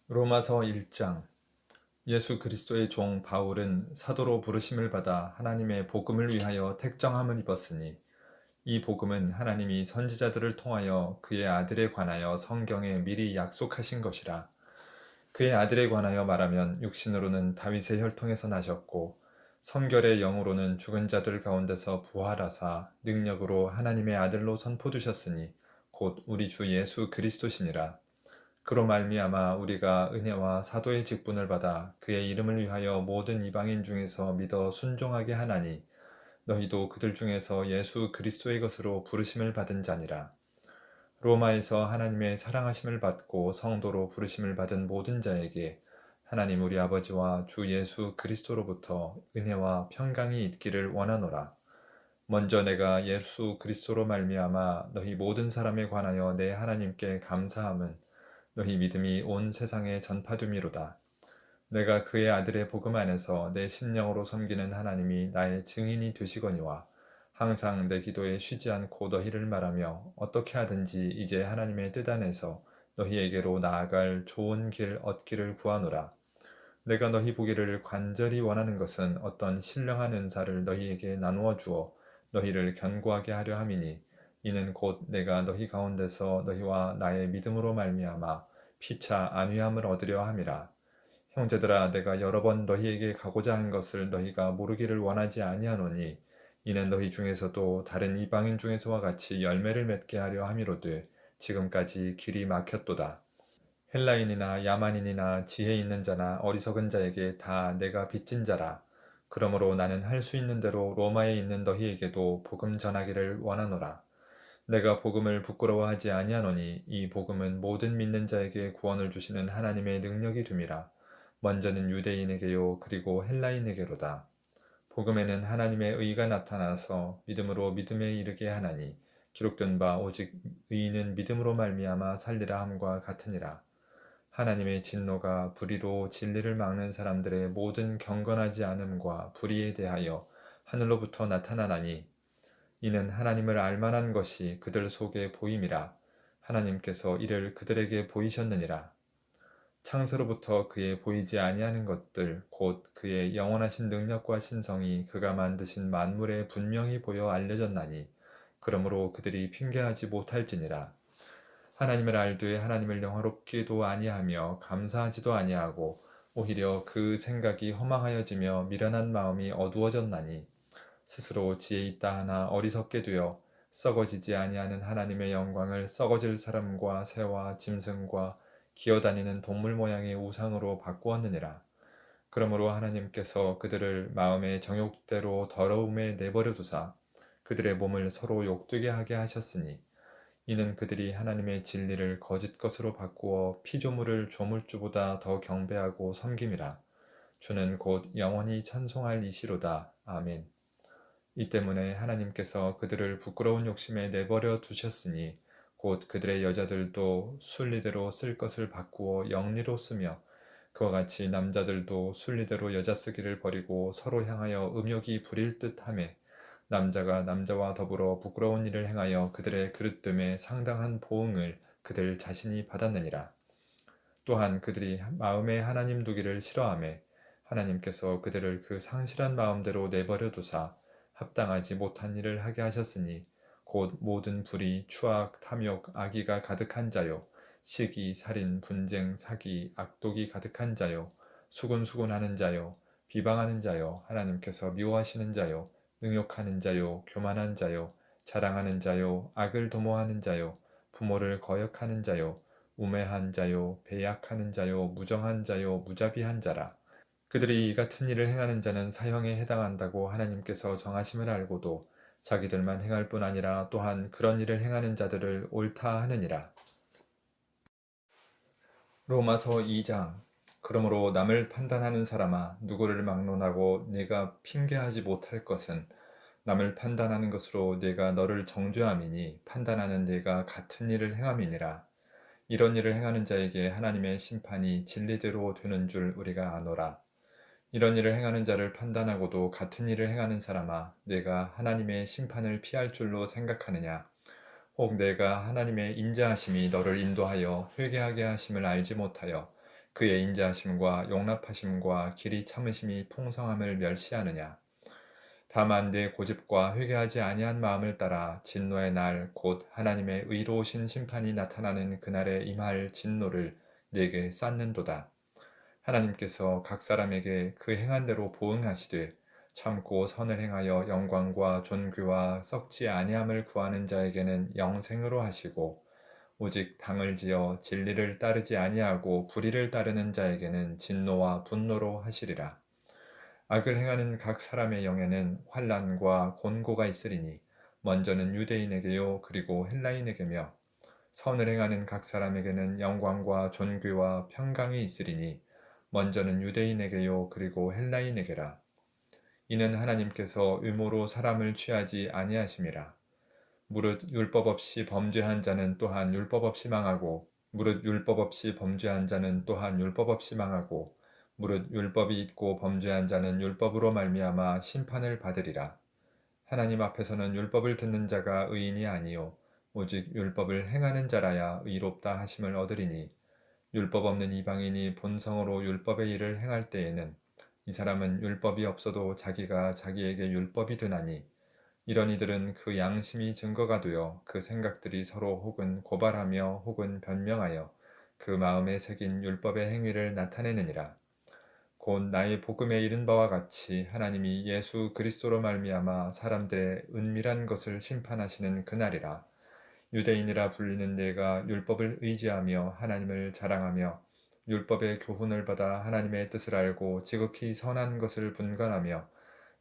로마서 1장. 예수 그리스도의 종 바울은 사도로 부르심을 받아 하나님의 복음을 위하여 택정함을 입었으니 이 복음은 하나님이 선지자들을 통하여 그의 아들에 관하여 성경에 미리 약속하신 것이라. 그의 아들에 관하여 말하면 육신으로는 다윗의 혈통에서 나셨고 성결의 영으로는 죽은 자들 가운데서 부활하사 능력으로 하나님의 아들로 선포되셨으니 곧 우리 주 예수 그리스도시니라. 그로 말미암아 우리가 은혜와 사도의 직분을 받아 그의 이름을 위하여 모든 이방인 중에서 믿어 순종하게 하나니 너희도 그들 중에서 예수 그리스도의 것으로 부르심을 받은 자니라. 로마에서 하나님의 사랑하심을 받고 성도로 부르심을 받은 모든 자에게 하나님 우리 아버지와 주 예수 그리스도로부터 은혜와 평강이 있기를 원하노라. 먼저 내가 예수 그리스도로 말미암아 너희 모든 사람에 관하여 내 하나님께 감사함은 너희 믿음이 온 세상에 전파됨이로다. 내가 그의 아들의 복음 안에서 내 심령으로 섬기는 하나님이 나의 증인이 되시거니와 항상 내 기도에 쉬지 않고 너희를 말하며 어떻게 하든지 이제 하나님의 뜻 안에서 너희에게로 나아갈 좋은 길 얻기를 구하노라. 내가 너희 보기를 간절히 원하는 것은 어떤 신령한 은사를 너희에게 나누어 주어 너희를 견고하게 하려 함이니 이는 곧 내가 너희 가운데서 너희와 나의 믿음으로 말미암아 피차 안위함을 얻으려 함이라. 형제들아 내가 여러 번 너희에게 가고자 한 것을 너희가 모르기를 원하지 아니하노니 이는 너희 중에서도 다른 이방인 중에서와 같이 열매를 맺게 하려 함이로되 지금까지 길이 막혔도다. 헬라인이나 야만인이나 지혜 있는 자나 어리석은 자에게 다 내가 빚진 자라. 그러므로 나는 할 수 있는 대로 로마에 있는 너희에게도 복음 전하기를 원하노라. 내가 복음을 부끄러워하지 아니하노니 이 복음은 모든 믿는 자에게 구원을 주시는 하나님의 능력이 됨이라. 먼저는 유대인에게요 그리고 헬라인에게로다. 복음에는 하나님의 의가 나타나서 믿음으로 믿음에 이르게 하나니 기록된 바 오직 의인은 믿음으로 말미암아 살리라 함과 같으니라. 하나님의 진노가 불의로 진리를 막는 사람들의 모든 경건하지 않음과 불의에 대하여 하늘로부터 나타나나니 이는 하나님을 알만한 것이 그들 속에 보임이라. 하나님께서 이를 그들에게 보이셨느니라. 창세로부터 그의 보이지 아니하는 것들 곧 그의 영원하신 능력과 신성이 그가 만드신 만물에 분명히 보여 알려졌나니 그러므로 그들이 핑계하지 못할지니라. 하나님을 알되 하나님을 영화롭기도 아니하며 감사하지도 아니하고 오히려 그 생각이 허망하여지며 미련한 마음이 어두워졌나니 스스로 지혜 있다 하나 어리석게 되어 썩어지지 아니하는 하나님의 영광을 썩어질 사람과 새와 짐승과 기어다니는 동물 모양의 우상으로 바꾸었느니라. 그러므로 하나님께서 그들을 마음의 정욕대로 더러움에 내버려 두사 그들의 몸을 서로 욕되게 하게 하셨으니 이는 그들이 하나님의 진리를 거짓 것으로 바꾸어 피조물을 조물주보다 더 경배하고 섬김이라. 주는 곧 영원히 찬송할 이시로다. 아멘. 이 때문에 하나님께서 그들을 부끄러운 욕심에 내버려 두셨으니 곧 그들의 여자들도 순리대로 쓸 것을 바꾸어 영리로 쓰며 그와 같이 남자들도 순리대로 여자 쓰기를 버리고 서로 향하여 음욕이 부릴 듯하매 남자가 남자와 더불어 부끄러운 일을 행하여 그들의 그릇됨에 상당한 보응을 그들 자신이 받았느니라. 또한 그들이 마음에 하나님 두기를 싫어하매 하나님께서 그들을 그 상실한 마음대로 내버려 두사 합당하지 못한 일을 하게 하셨으니 곧 모든 불의, 추악, 탐욕, 악의가 가득한 자요 시기, 살인, 분쟁, 사기, 악독이 가득한 자요 수군수군하는 자요 비방하는 자요 하나님께서 미워하시는 자요 능욕하는 자요 교만한 자요 자랑하는 자요 악을 도모하는 자요 부모를 거역하는 자요 우매한 자요 배약하는 자요 무정한 자요 무자비한 자라. 그들이 이 같은 일을 행하는 자는 사형에 해당한다고 하나님께서 정하심을 알고도 자기들만 행할 뿐 아니라 또한 그런 일을 행하는 자들을 옳다 하느니라. 로마서 2장. 그러므로 남을 판단하는 사람아 누구를 막론하고 네가 핑계하지 못할 것은 남을 판단하는 것으로 네가 너를 정죄함이니 판단하는 네가 같은 일을 행함이니라. 이런 일을 행하는 자에게 하나님의 심판이 진리대로 되는 줄 우리가 아노라. 이런 일을 행하는 자를 판단하고도 같은 일을 행하는 사람아 내가 하나님의 심판을 피할 줄로 생각하느냐. 혹 내가 하나님의 인자하심이 너를 인도하여 회개하게 하심을 알지 못하여 그의 인자하심과 용납하심과 길이 참으심이 풍성함을 멸시하느냐. 다만 내 고집과 회개하지 아니한 마음을 따라 진노의 날 곧 하나님의 의로우신 심판이 나타나는 그날에 임할 진노를 내게 쌓는도다. 하나님께서 각 사람에게 그 행한 대로 보응하시되 참고 선을 행하여 영광과 존귀와 썩지 아니함을 구하는 자에게는 영생으로 하시고 오직 당을 지어 진리를 따르지 아니하고 불의를 따르는 자에게는 진노와 분노로 하시리라. 악을 행하는 각 사람의 영에는 환난과 곤고가 있으리니 먼저는 유대인에게요 그리고 헬라인에게며 선을 행하는 각 사람에게는 영광과 존귀와 평강이 있으리니 먼저는 유대인에게요 그리고 헬라인에게라. 이는 하나님께서 의모로 사람을 취하지 아니하심이라. 무릇 율법 없이 범죄한 자는 또한 율법 없이 망하고 무릇 율법 없이 범죄한 자는 또한 율법 없이 망하고 무릇 율법이 있고 범죄한 자는 율법으로 말미암아 심판을 받으리라. 하나님 앞에서는 율법을 듣는 자가 의인이 아니요 오직 율법을 행하는 자라야 의롭다 하심을 얻으리니 율법 없는 이방인이 본성으로 율법의 일을 행할 때에는 이 사람은 율법이 없어도 자기가 자기에게 율법이 되나니 이런 이들은 그 양심이 증거가 되어 그 생각들이 서로 혹은 고발하며 혹은 변명하여 그 마음에 새긴 율법의 행위를 나타내느니라. 곧 나의 복음에 이른 바와 같이 하나님이 예수 그리스도로 말미암아 사람들의 은밀한 것을 심판하시는 그날이라. 유대인이라 불리는 내가 율법을 의지하며 하나님을 자랑하며 율법의 교훈을 받아 하나님의 뜻을 알고 지극히 선한 것을 분간하며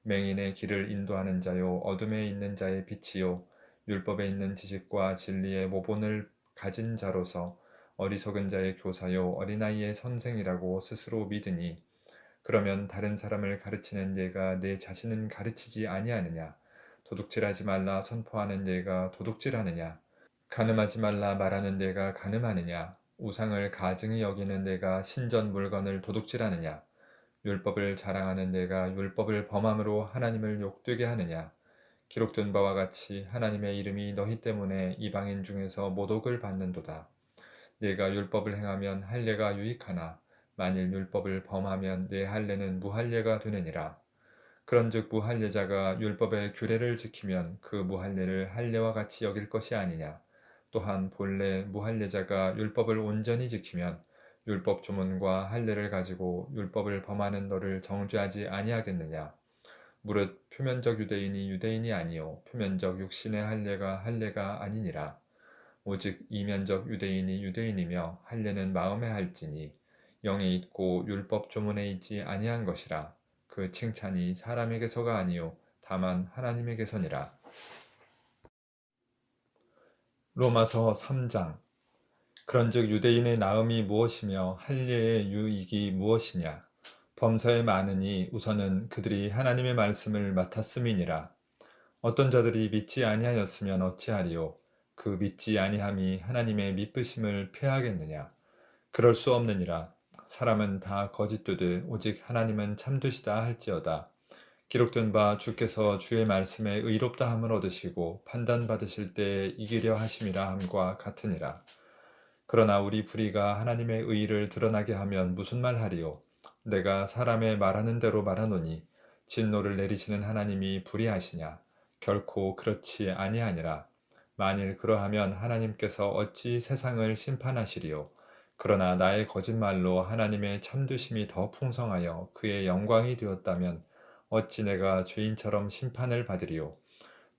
맹인의 길을 인도하는 자요 어둠에 있는 자의 빛이요 율법에 있는 지식과 진리의 모본을 가진 자로서 어리석은 자의 교사요 어린아이의 선생이라고 스스로 믿으니 그러면 다른 사람을 가르치는 내가 내 자신은 가르치지 아니하느냐? 도둑질하지 말라 선포하는 내가 도둑질하느냐? 간음하지 말라 말하는 내가 간음하느냐? 우상을 가증히 여기는 내가 신전 물건을 도둑질하느냐? 율법을 자랑하는 내가 율법을 범함으로 하나님을 욕되게 하느냐? 기록된 바와 같이 하나님의 이름이 너희 때문에 이방인 중에서 모독을 받는도다. 내가 율법을 행하면 할례가 유익하나 만일 율법을 범하면 내 할례는 무할례가 되느니라. 그런즉 무할례자가 율법의 규례를 지키면 그 무할례를 할례와 같이 여길 것이 아니냐. 또한 본래 무할례자가 율법을 온전히 지키면 율법 조문과 할례를 가지고 율법을 범하는 너를 정죄하지 아니하겠느냐. 무릇 표면적 유대인이 유대인이 아니요 표면적 육신의 할례가 아니니라. 오직 이면적 유대인이 유대인이며 할례는 마음에 할지니 영에 있고 율법 조문에 있지 아니한 것이라. 그 칭찬이 사람에게서가 아니요 다만 하나님에게서니라. 로마서 3장. 그런즉 유대인의 나음이 무엇이며 할례의 유익이 무엇이냐. 범사에 많으니 우선은 그들이 하나님의 말씀을 맡았음이니라. 어떤 자들이 믿지 아니하였으면 어찌하리요. 그 믿지 아니함이 하나님의 미쁘심을 패하겠느냐. 그럴 수 없느니라. 사람은 다 거짓되되 오직 하나님은 참되시다 할지어다. 기록된 바 주께서 주의 말씀에 의롭다 함을 얻으시고 판단받으실 때에 이기려 하심이라 함과 같으니라. 그러나 우리 불의가 하나님의 의의를 드러나게 하면 무슨 말 하리요. 내가 사람의 말하는 대로 말하노니 진노를 내리시는 하나님이 불의하시냐. 결코 그렇지 아니하니라. 만일 그러하면 하나님께서 어찌 세상을 심판하시리요. 그러나 나의 거짓말로 하나님의 참되심이 더 풍성하여 그의 영광이 되었다면 어찌 내가 죄인처럼 심판을 받으리요.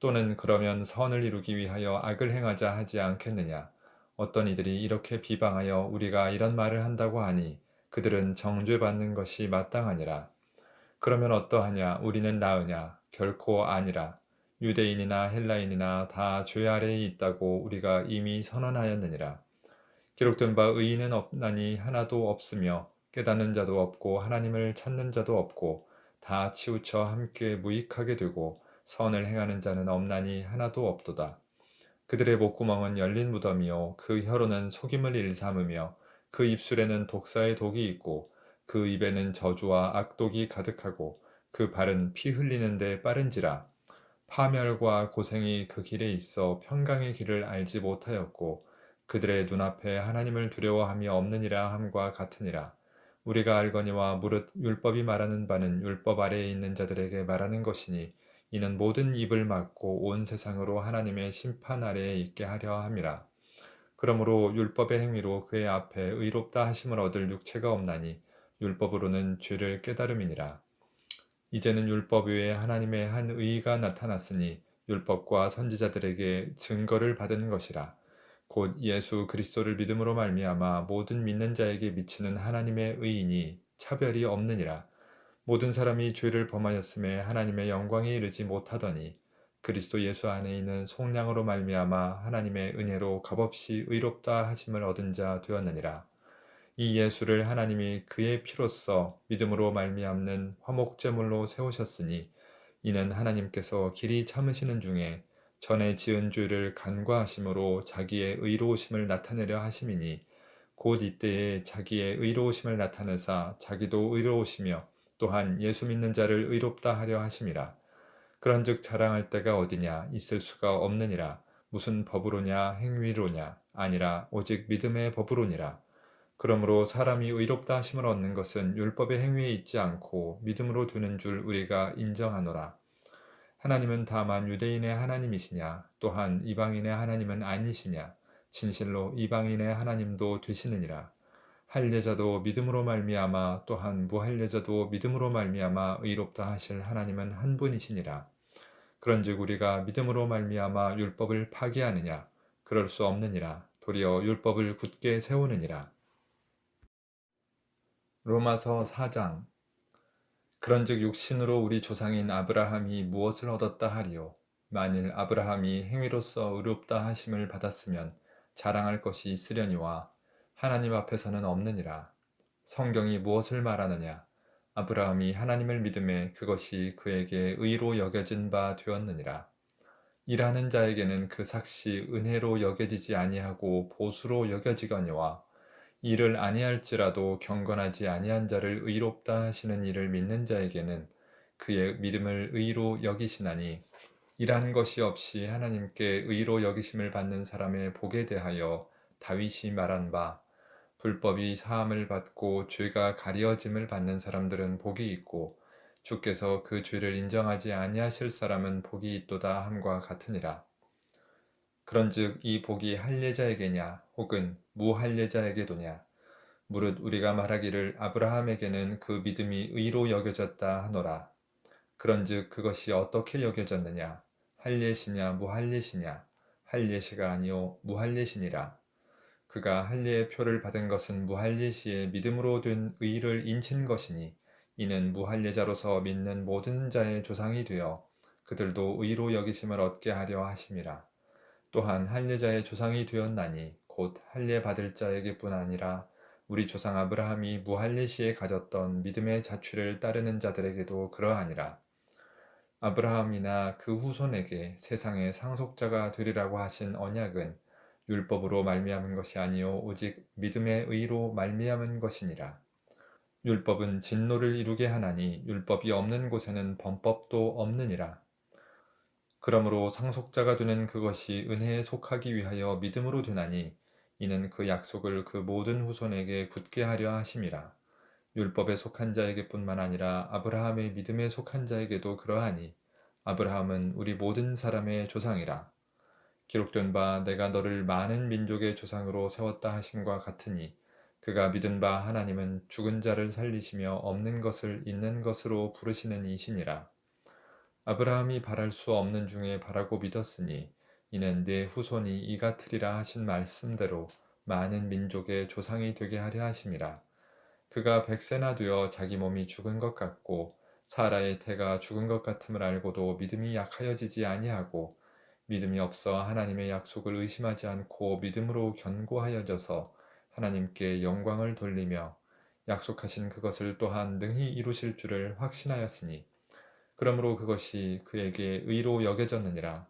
또는 그러면 선을 이루기 위하여 악을 행하자 하지 않겠느냐. 어떤 이들이 이렇게 비방하여 우리가 이런 말을 한다고 하니 그들은 정죄받는 것이 마땅하니라. 그러면 어떠하냐. 우리는 나으냐. 결코 아니라. 유대인이나 헬라인이나 다 죄 아래에 있다고 우리가 이미 선언하였느니라. 기록된 바 의인은 없나니 하나도 없으며 깨닫는 자도 없고 하나님을 찾는 자도 없고 다 치우쳐 함께 무익하게 되고 선을 행하는 자는 없나니 하나도 없도다. 그들의 목구멍은 열린 무덤이요 그 혀로는 속임을 일삼으며 그 입술에는 독사의 독이 있고 그 입에는 저주와 악독이 가득하고 그 발은 피 흘리는 데 빠른지라. 파멸과 고생이 그 길에 있어 평강의 길을 알지 못하였고 그들의 눈앞에 하나님을 두려워함이 없느니라 함과 같으니라. 우리가 알거니와 무릇 율법이 말하는 바는 율법 아래에 있는 자들에게 말하는 것이니 이는 모든 입을 막고 온 세상으로 하나님의 심판 아래에 있게 하려 함이라. 그러므로 율법의 행위로 그의 앞에 의롭다 하심을 얻을 육체가 없나니 율법으로는 죄를 깨달음이니라. 이제는 율법 외에 하나님의 한 의의가 나타났으니 율법과 선지자들에게 증거를 받은 것이라. 곧 예수 그리스도를 믿음으로 말미암아 모든 믿는 자에게 미치는 하나님의 의인이 차별이 없느니라. 모든 사람이 죄를 범하였음에 하나님의 영광에 이르지 못하더니 그리스도 예수 안에 있는 속량으로 말미암아 하나님의 은혜로 값없이 의롭다 하심을 얻은 자 되었느니라. 이 예수를 하나님이 그의 피로써 믿음으로 말미암는 화목제물로 세우셨으니 이는 하나님께서 길이 참으시는 중에 전에 지은 죄를 간과하심으로 자기의 의로우심을 나타내려 하심이니 곧 이때에 자기의 의로우심을 나타내사 자기도 의로우시며 또한 예수 믿는 자를 의롭다 하려 하심이라. 그런즉 자랑할 데가 어디냐 있을 수가 없느니라. 무슨 법으로냐 행위로냐 아니라 오직 믿음의 법으로니라. 그러므로 사람이 의롭다 하심을 얻는 것은 율법의 행위에 있지 않고 믿음으로 되는 줄 우리가 인정하노라. 하나님은 다만 유대인의 하나님이시냐 또한 이방인의 하나님은 아니시냐 진실로 이방인의 하나님도 되시느니라. 할례자도 믿음으로 말미암아 또한 무할례자도 믿음으로 말미암아 의롭다 하실 하나님은 한 분이시니라. 그런즉 우리가 믿음으로 말미암아 율법을 파기하느냐 그럴 수 없느니라. 도리어 율법을 굳게 세우느니라. 로마서 4장. 그런즉 육신으로 우리 조상인 아브라함이 무엇을 얻었다 하리요. 만일 아브라함이 행위로서 의롭다 하심을 받았으면 자랑할 것이 있으려니와 하나님 앞에서는 없느니라. 성경이 무엇을 말하느냐. 아브라함이 하나님을 믿음에 그것이 그에게 의로 여겨진 바 되었느니라. 일하는 자에게는 그 삭시 은혜로 여겨지지 아니하고 보수로 여겨지거니와 일을 아니할지라도 경건하지 아니한 자를 의롭다 하시는 이를 믿는 자에게는 그의 믿음을 의로 여기시나니 일한 것이 없이 하나님께 의로 여기심을 받는 사람의 복에 대하여 다윗이 말한 바 불법이 사함을 받고 죄가 가려짐을 받는 사람들은 복이 있고 주께서 그 죄를 인정하지 아니하실 사람은 복이 있도다 함과 같으니라. 그런즉 이 복이 할례자에게냐 혹은 무할례자에게도냐 무릇 우리가 말하기를 아브라함에게는 그 믿음이 의로 여겨졌다 하노라. 그런즉 그것이 어떻게 여겨졌느냐 할례시냐 무할례시냐 할례시가 아니요 무할례시니라. 그가 할례의 표를 받은 것은 무할례시에 믿음으로 된 의를 인친 것이니 이는 무할례자로서 믿는 모든 자의 조상이 되어 그들도 의로 여기심을 얻게 하려 하심이라. 또한 할례자의 조상이 되었나니 곧 할례 받을 자에게뿐 아니라 우리 조상 아브라함이 무할례시에 가졌던 믿음의 자취를 따르는 자들에게도 그러하니라. 아브라함이나 그 후손에게 세상의 상속자가 되리라고 하신 언약은 율법으로 말미암은 것이 아니요 오직 믿음의 의로 말미암은 것이니라. 율법은 진노를 이루게 하나니 율법이 없는 곳에는 범법도 없느니라. 그러므로 상속자가 되는 그것이 은혜에 속하기 위하여 믿음으로 되나니 이는 그 약속을 그 모든 후손에게 굳게 하려 하심이라. 율법에 속한 자에게뿐만 아니라 아브라함의 믿음에 속한 자에게도 그러하니 아브라함은 우리 모든 사람의 조상이라. 기록된 바 내가 너를 많은 민족의 조상으로 세웠다 하심과 같으니 그가 믿은 바 하나님은 죽은 자를 살리시며 없는 것을 있는 것으로 부르시는 이시니라. 아브라함이 바랄 수 없는 중에 바라고 믿었으니 이는 네 후손이 이 같으리라 하신 말씀대로 많은 민족의 조상이 되게 하려 하심이라. 그가 100세나 되어 자기 몸이 죽은 것 같고 사라의 태가 죽은 것 같음을 알고도 믿음이 약하여지지 아니하고 믿음이 없어 하나님의 약속을 의심하지 않고 믿음으로 견고하여져서 하나님께 영광을 돌리며 약속하신 그것을 또한 능히 이루실 줄을 확신하였으니 그러므로 그것이 그에게 의로 여겨졌느니라.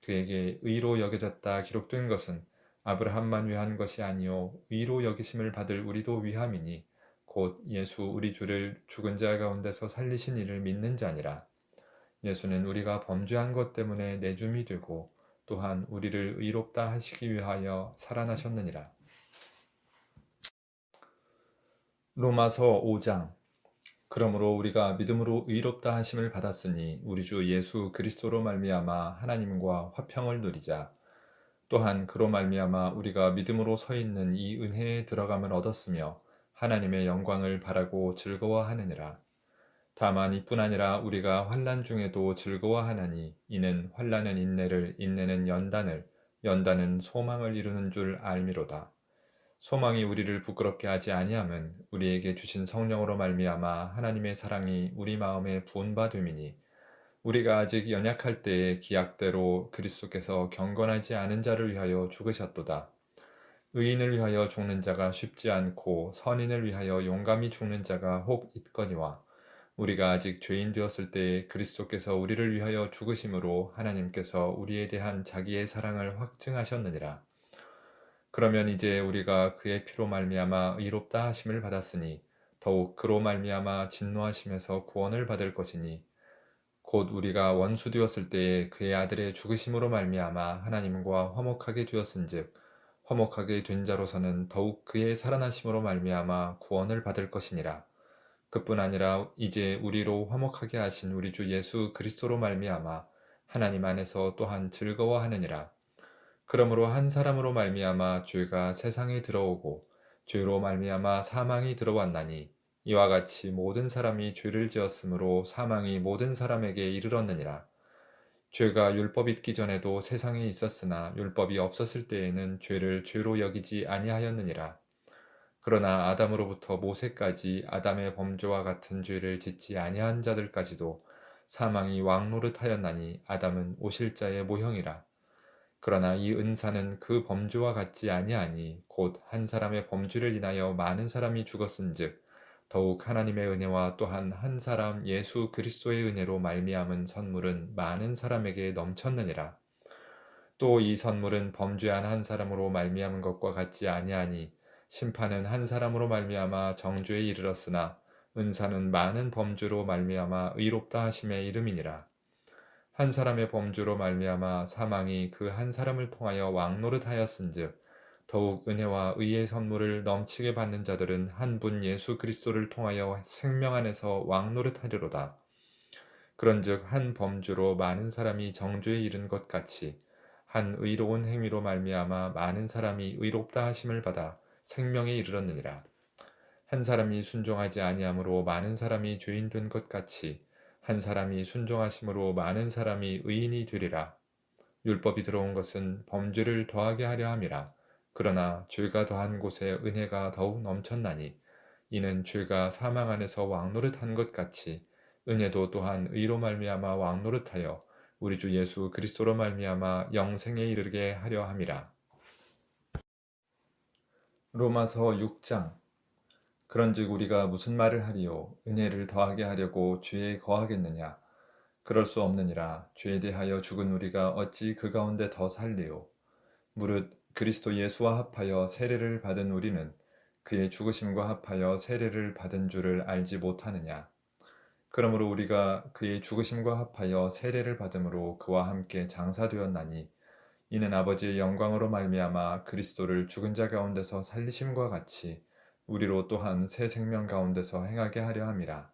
그에게 의로 여겨졌다 기록된 것은 아브라함만 위한 것이 아니요 의로 여기심을 받을 우리도 위함이니 곧 예수 우리 주를 죽은 자 가운데서 살리신 이를 믿는 자니라. 예수는 우리가 범죄한 것 때문에 내줌이 되고 또한 우리를 의롭다 하시기 위하여 살아나셨느니라. 로마서 5장. 그러므로 우리가 믿음으로 의롭다 하심을 받았으니 우리 주 예수 그리스도로 말미암아 하나님과 화평을 누리자. 또한 그로 말미암아 우리가 믿음으로 서 있는 이 은혜에 들어감을 얻었으며 하나님의 영광을 바라고 즐거워하느니라. 다만 이뿐 아니라 우리가 환난 중에도 즐거워하나니 이는 환난은 인내를, 인내는 연단을, 연단은 소망을 이루는 줄 알미로다. 소망이 우리를 부끄럽게 하지 아니함은 우리에게 주신 성령으로 말미암아 하나님의 사랑이 우리 마음에 부은 바 됨이니, 우리가 아직 연약할 때에 기약대로 그리스도께서 경건하지 않은 자를 위하여 죽으셨도다. 의인을 위하여 죽는 자가 쉽지 않고 선인을 위하여 용감히 죽는 자가 혹 있거니와, 우리가 아직 죄인 되었을 때에 그리스도께서 우리를 위하여 죽으심으로 하나님께서 우리에 대한 자기의 사랑을 확증하셨느니라. 그러면 이제 우리가 그의 피로 말미암아 의롭다 하심을 받았으니 더욱 그로 말미암아 진노하심에서 구원을 받을 것이니, 곧 우리가 원수 되었을 때에 그의 아들의 죽으심으로 말미암아 하나님과 화목하게 되었은즉 화목하게 된 자로서는 더욱 그의 살아나심으로 말미암아 구원을 받을 것이니라. 그뿐 아니라 이제 우리로 화목하게 하신 우리 주 예수 그리스도로 말미암아 하나님 안에서 또한 즐거워하느니라. 그러므로 한 사람으로 말미암아 죄가 세상에 들어오고 죄로 말미암아 사망이 들어왔나니, 이와 같이 모든 사람이 죄를 지었으므로 사망이 모든 사람에게 이르렀느니라. 죄가 율법 있기 전에도 세상에 있었으나 율법이 없었을 때에는 죄를 죄로 여기지 아니하였느니라. 그러나 아담으로부터 모세까지 아담의 범죄와 같은 죄를 짓지 아니한 자들까지도 사망이 왕노릇하였나니, 아담은 오실자의 모형이라. 그러나 이 은사는 그 범죄와 같지 아니하니 곧 한 사람의 범죄를 인하여 많은 사람이 죽었은즉 더욱 하나님의 은혜와 또한 한 사람 예수 그리스도의 은혜로 말미암은 선물은 많은 사람에게 넘쳤느니라. 또 이 선물은 범죄한 한 사람으로 말미암은 것과 같지 아니하니, 심판은 한 사람으로 말미암아 정죄에 이르렀으나 은사는 많은 범죄로 말미암아 의롭다 하심의 이름이니라. 한 사람의 범죄로 말미암아 사망이 그 한 사람을 통하여 왕노릇하였은즉 더욱 은혜와 의의 선물을 넘치게 받는 자들은 한 분 예수 그리스도를 통하여 생명 안에서 왕노릇하리로다. 그런즉 한 범죄로 많은 사람이 정죄에 이른 것 같이 한 의로운 행위로 말미암아 많은 사람이 의롭다 하심을 받아 생명에 이르렀느니라. 한 사람이 순종하지 아니함으로 많은 사람이 죄인 된 것 같이 한 사람이 순종하심으로 많은 사람이 의인이 되리라. 율법이 들어온 것은 범죄를 더하게 하려 함이라. 그러나 죄가 더한 곳에 은혜가 더욱 넘쳤나니, 이는 죄가 사망 안에서 왕노릇한 것 같이 은혜도 또한 의로 말미암아 왕노릇하여 우리 주 예수 그리스도로 말미암아 영생에 이르게 하려 함이라. 로마서 6장. 그런즉 우리가 무슨 말을 하리요? 은혜를 더하게 하려고 죄에 거하겠느냐? 그럴 수 없느니라. 죄에 대하여 죽은 우리가 어찌 그 가운데 더 살리요? 무릇 그리스도 예수와 합하여 세례를 받은 우리는 그의 죽으심과 합하여 세례를 받은 줄을 알지 못하느냐? 그러므로 우리가 그의 죽으심과 합하여 세례를 받음으로 그와 함께 장사되었나니, 이는 아버지의 영광으로 말미암아 그리스도를 죽은 자 가운데서 살리심과 같이 우리로 또한 새 생명 가운데서 행하게 하려 함이라.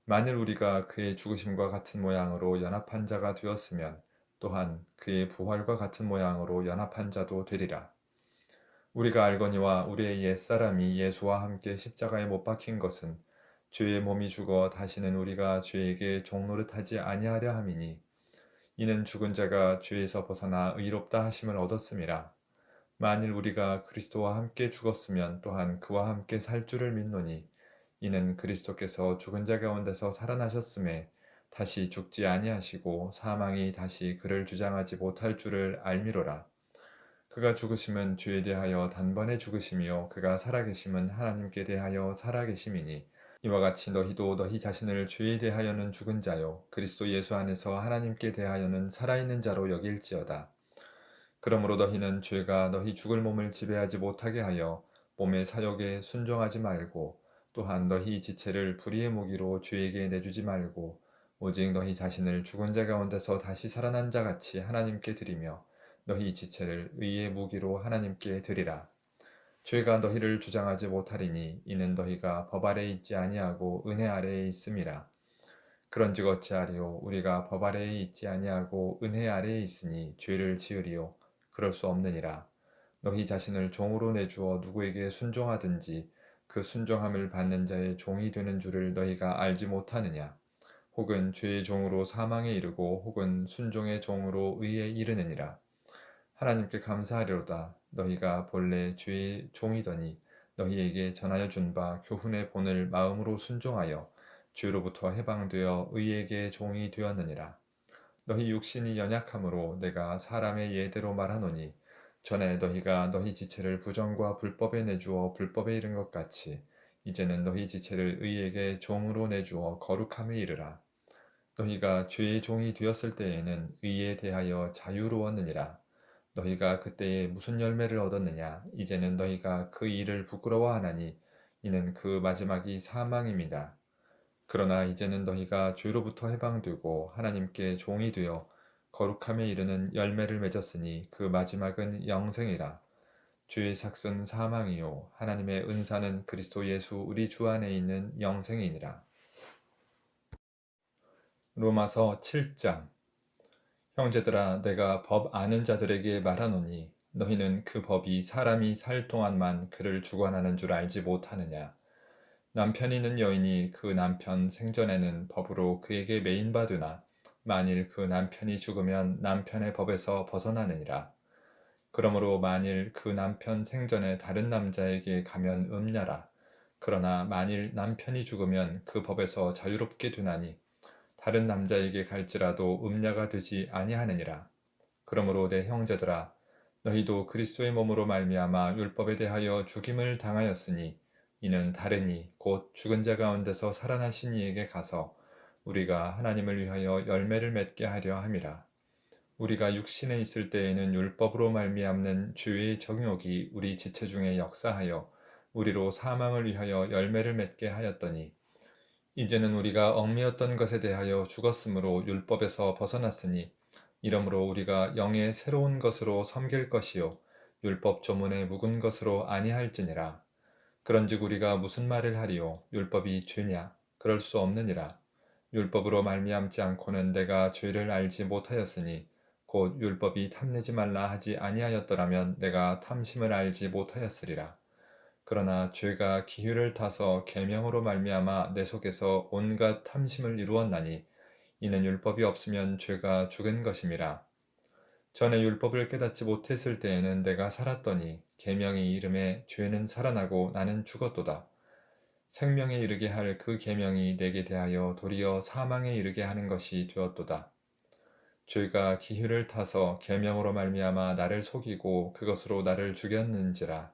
만일 우리가 그의 죽으심과 같은 모양으로 연합한 자가 되었으면 또한 그의 부활과 같은 모양으로 연합한 자도 되리라. 우리가 알거니와 우리의 옛사람이 예수와 함께 십자가에 못 박힌 것은 죄의 몸이 죽어 다시는 우리가 죄에게 종노릇하지 아니하려 함이니, 이는 죽은 자가 죄에서 벗어나 의롭다 하심을 얻었음이라. 만일 우리가 그리스도와 함께 죽었으면 또한 그와 함께 살 줄을 믿노니, 이는 그리스도께서 죽은 자 가운데서 살아나셨음에 다시 죽지 아니하시고 사망이 다시 그를 주장하지 못할 줄을 알미로라. 그가 죽으심은 죄에 대하여 단번에 죽으심이요 그가 살아계심은 하나님께 대하여 살아계심이니, 이와 같이 너희도 너희 자신을 죄에 대하여는 죽은 자요 그리스도 예수 안에서 하나님께 대하여는 살아있는 자로 여길지어다. 그러므로 너희는 죄가 너희 죽을 몸을 지배하지 못하게 하여 몸의 사욕에 순종하지 말고, 또한 너희 지체를 불의의 무기로 죄에게 내주지 말고 오직 너희 자신을 죽은 자 가운데서 다시 살아난 자 같이 하나님께 드리며 너희 지체를 의의 무기로 하나님께 드리라. 죄가 너희를 주장하지 못하리니 이는 너희가 법 아래에 있지 아니하고 은혜 아래에 있음이라. 그런즉 어찌하리요? 우리가 법 아래에 있지 아니하고 은혜 아래에 있으니 죄를 지으리요? 그럴 수 없느니라. 너희 자신을 종으로 내주어 누구에게 순종하든지 그 순종함을 받는 자의 종이 되는 줄을 너희가 알지 못하느냐? 혹은 죄의 종으로 사망에 이르고 혹은 순종의 종으로 의에 이르느니라. 하나님께 감사하리로다. 너희가 본래 죄의 종이더니 너희에게 전하여 준 바 교훈의 본을 마음으로 순종하여 죄로부터 해방되어 의에게 종이 되었느니라. 너희 육신이 연약함으로 내가 사람의 예대로 말하노니 전에 너희가 너희 지체를 부정과 불법에 내주어 불법에 이른 것 같이 이제는 너희 지체를 의에게 종으로 내주어 거룩함에 이르라. 너희가 죄의 종이 되었을 때에는 의에 대하여 자유로웠느니라. 너희가 그때에 무슨 열매를 얻었느냐? 이제는 너희가 그 일을 부끄러워하나니 이는 그 마지막이 사망임이다. 그러나 이제는 너희가 죄로부터 해방되고 하나님께 종이 되어 거룩함에 이르는 열매를 맺었으니 그 마지막은 영생이라. 죄의 삭은 사망이요 하나님의 은사는 그리스도 예수 우리 주 안에 있는 영생이니라. 로마서 7장. 형제들아 내가 법 아는 자들에게 말하노니 너희는 그 법이 사람이 살 동안만 그를 주관하는 줄 알지 못하느냐. 남편이 있는 여인이 그 남편 생전에는 법으로 그에게 매인바 되나 만일 그 남편이 죽으면 남편의 법에서 벗어나느니라. 그러므로 만일 그 남편 생전에 다른 남자에게 가면 음냐라. 그러나 만일 남편이 죽으면 그 법에서 자유롭게 되나니 다른 남자에게 갈지라도 음냐가 되지 아니하느니라. 그러므로 내 형제들아 너희도 그리스도의 몸으로 말미암아 율법에 대하여 죽임을 당하였으니 이는 다른 곧 죽은 자 가운데서 살아나신 이에게 가서 우리가 하나님을 위하여 열매를 맺게 하려 함이라. 우리가 육신에 있을 때에는 율법으로 말미암는 죄의 정욕이 우리 지체 중에 역사하여 우리로 사망을 위하여 열매를 맺게 하였더니 이제는 우리가 얽매였던 것에 대하여 죽었으므로 율법에서 벗어났으니 이러므로 우리가 영의 새로운 것으로 섬길 것이요 율법 조문의 묵은 것으로 아니할지니라. 그런즉 우리가 무슨 말을 하리요? 율법이 죄냐? 그럴 수 없느니라. 율법으로 말미암지 않고는 내가 죄를 알지 못하였으니 곧 율법이 탐내지 말라 하지 아니하였더라면 내가 탐심을 알지 못하였으리라. 그러나 죄가 기회를 타서 계명으로 말미암아 내 속에서 온갖 탐심을 이루었나니 이는 율법이 없으면 죄가 죽은 것임이라. 전에 율법을 깨닫지 못했을 때에는 내가 살았더니 계명이 이름에 죄는 살아나고 나는 죽었도다. 생명에 이르게 할 그 계명이 내게 대하여 도리어 사망에 이르게 하는 것이 되었도다. 죄가 기회를 타서 계명으로 말미암아 나를 속이고 그것으로 나를 죽였는지라.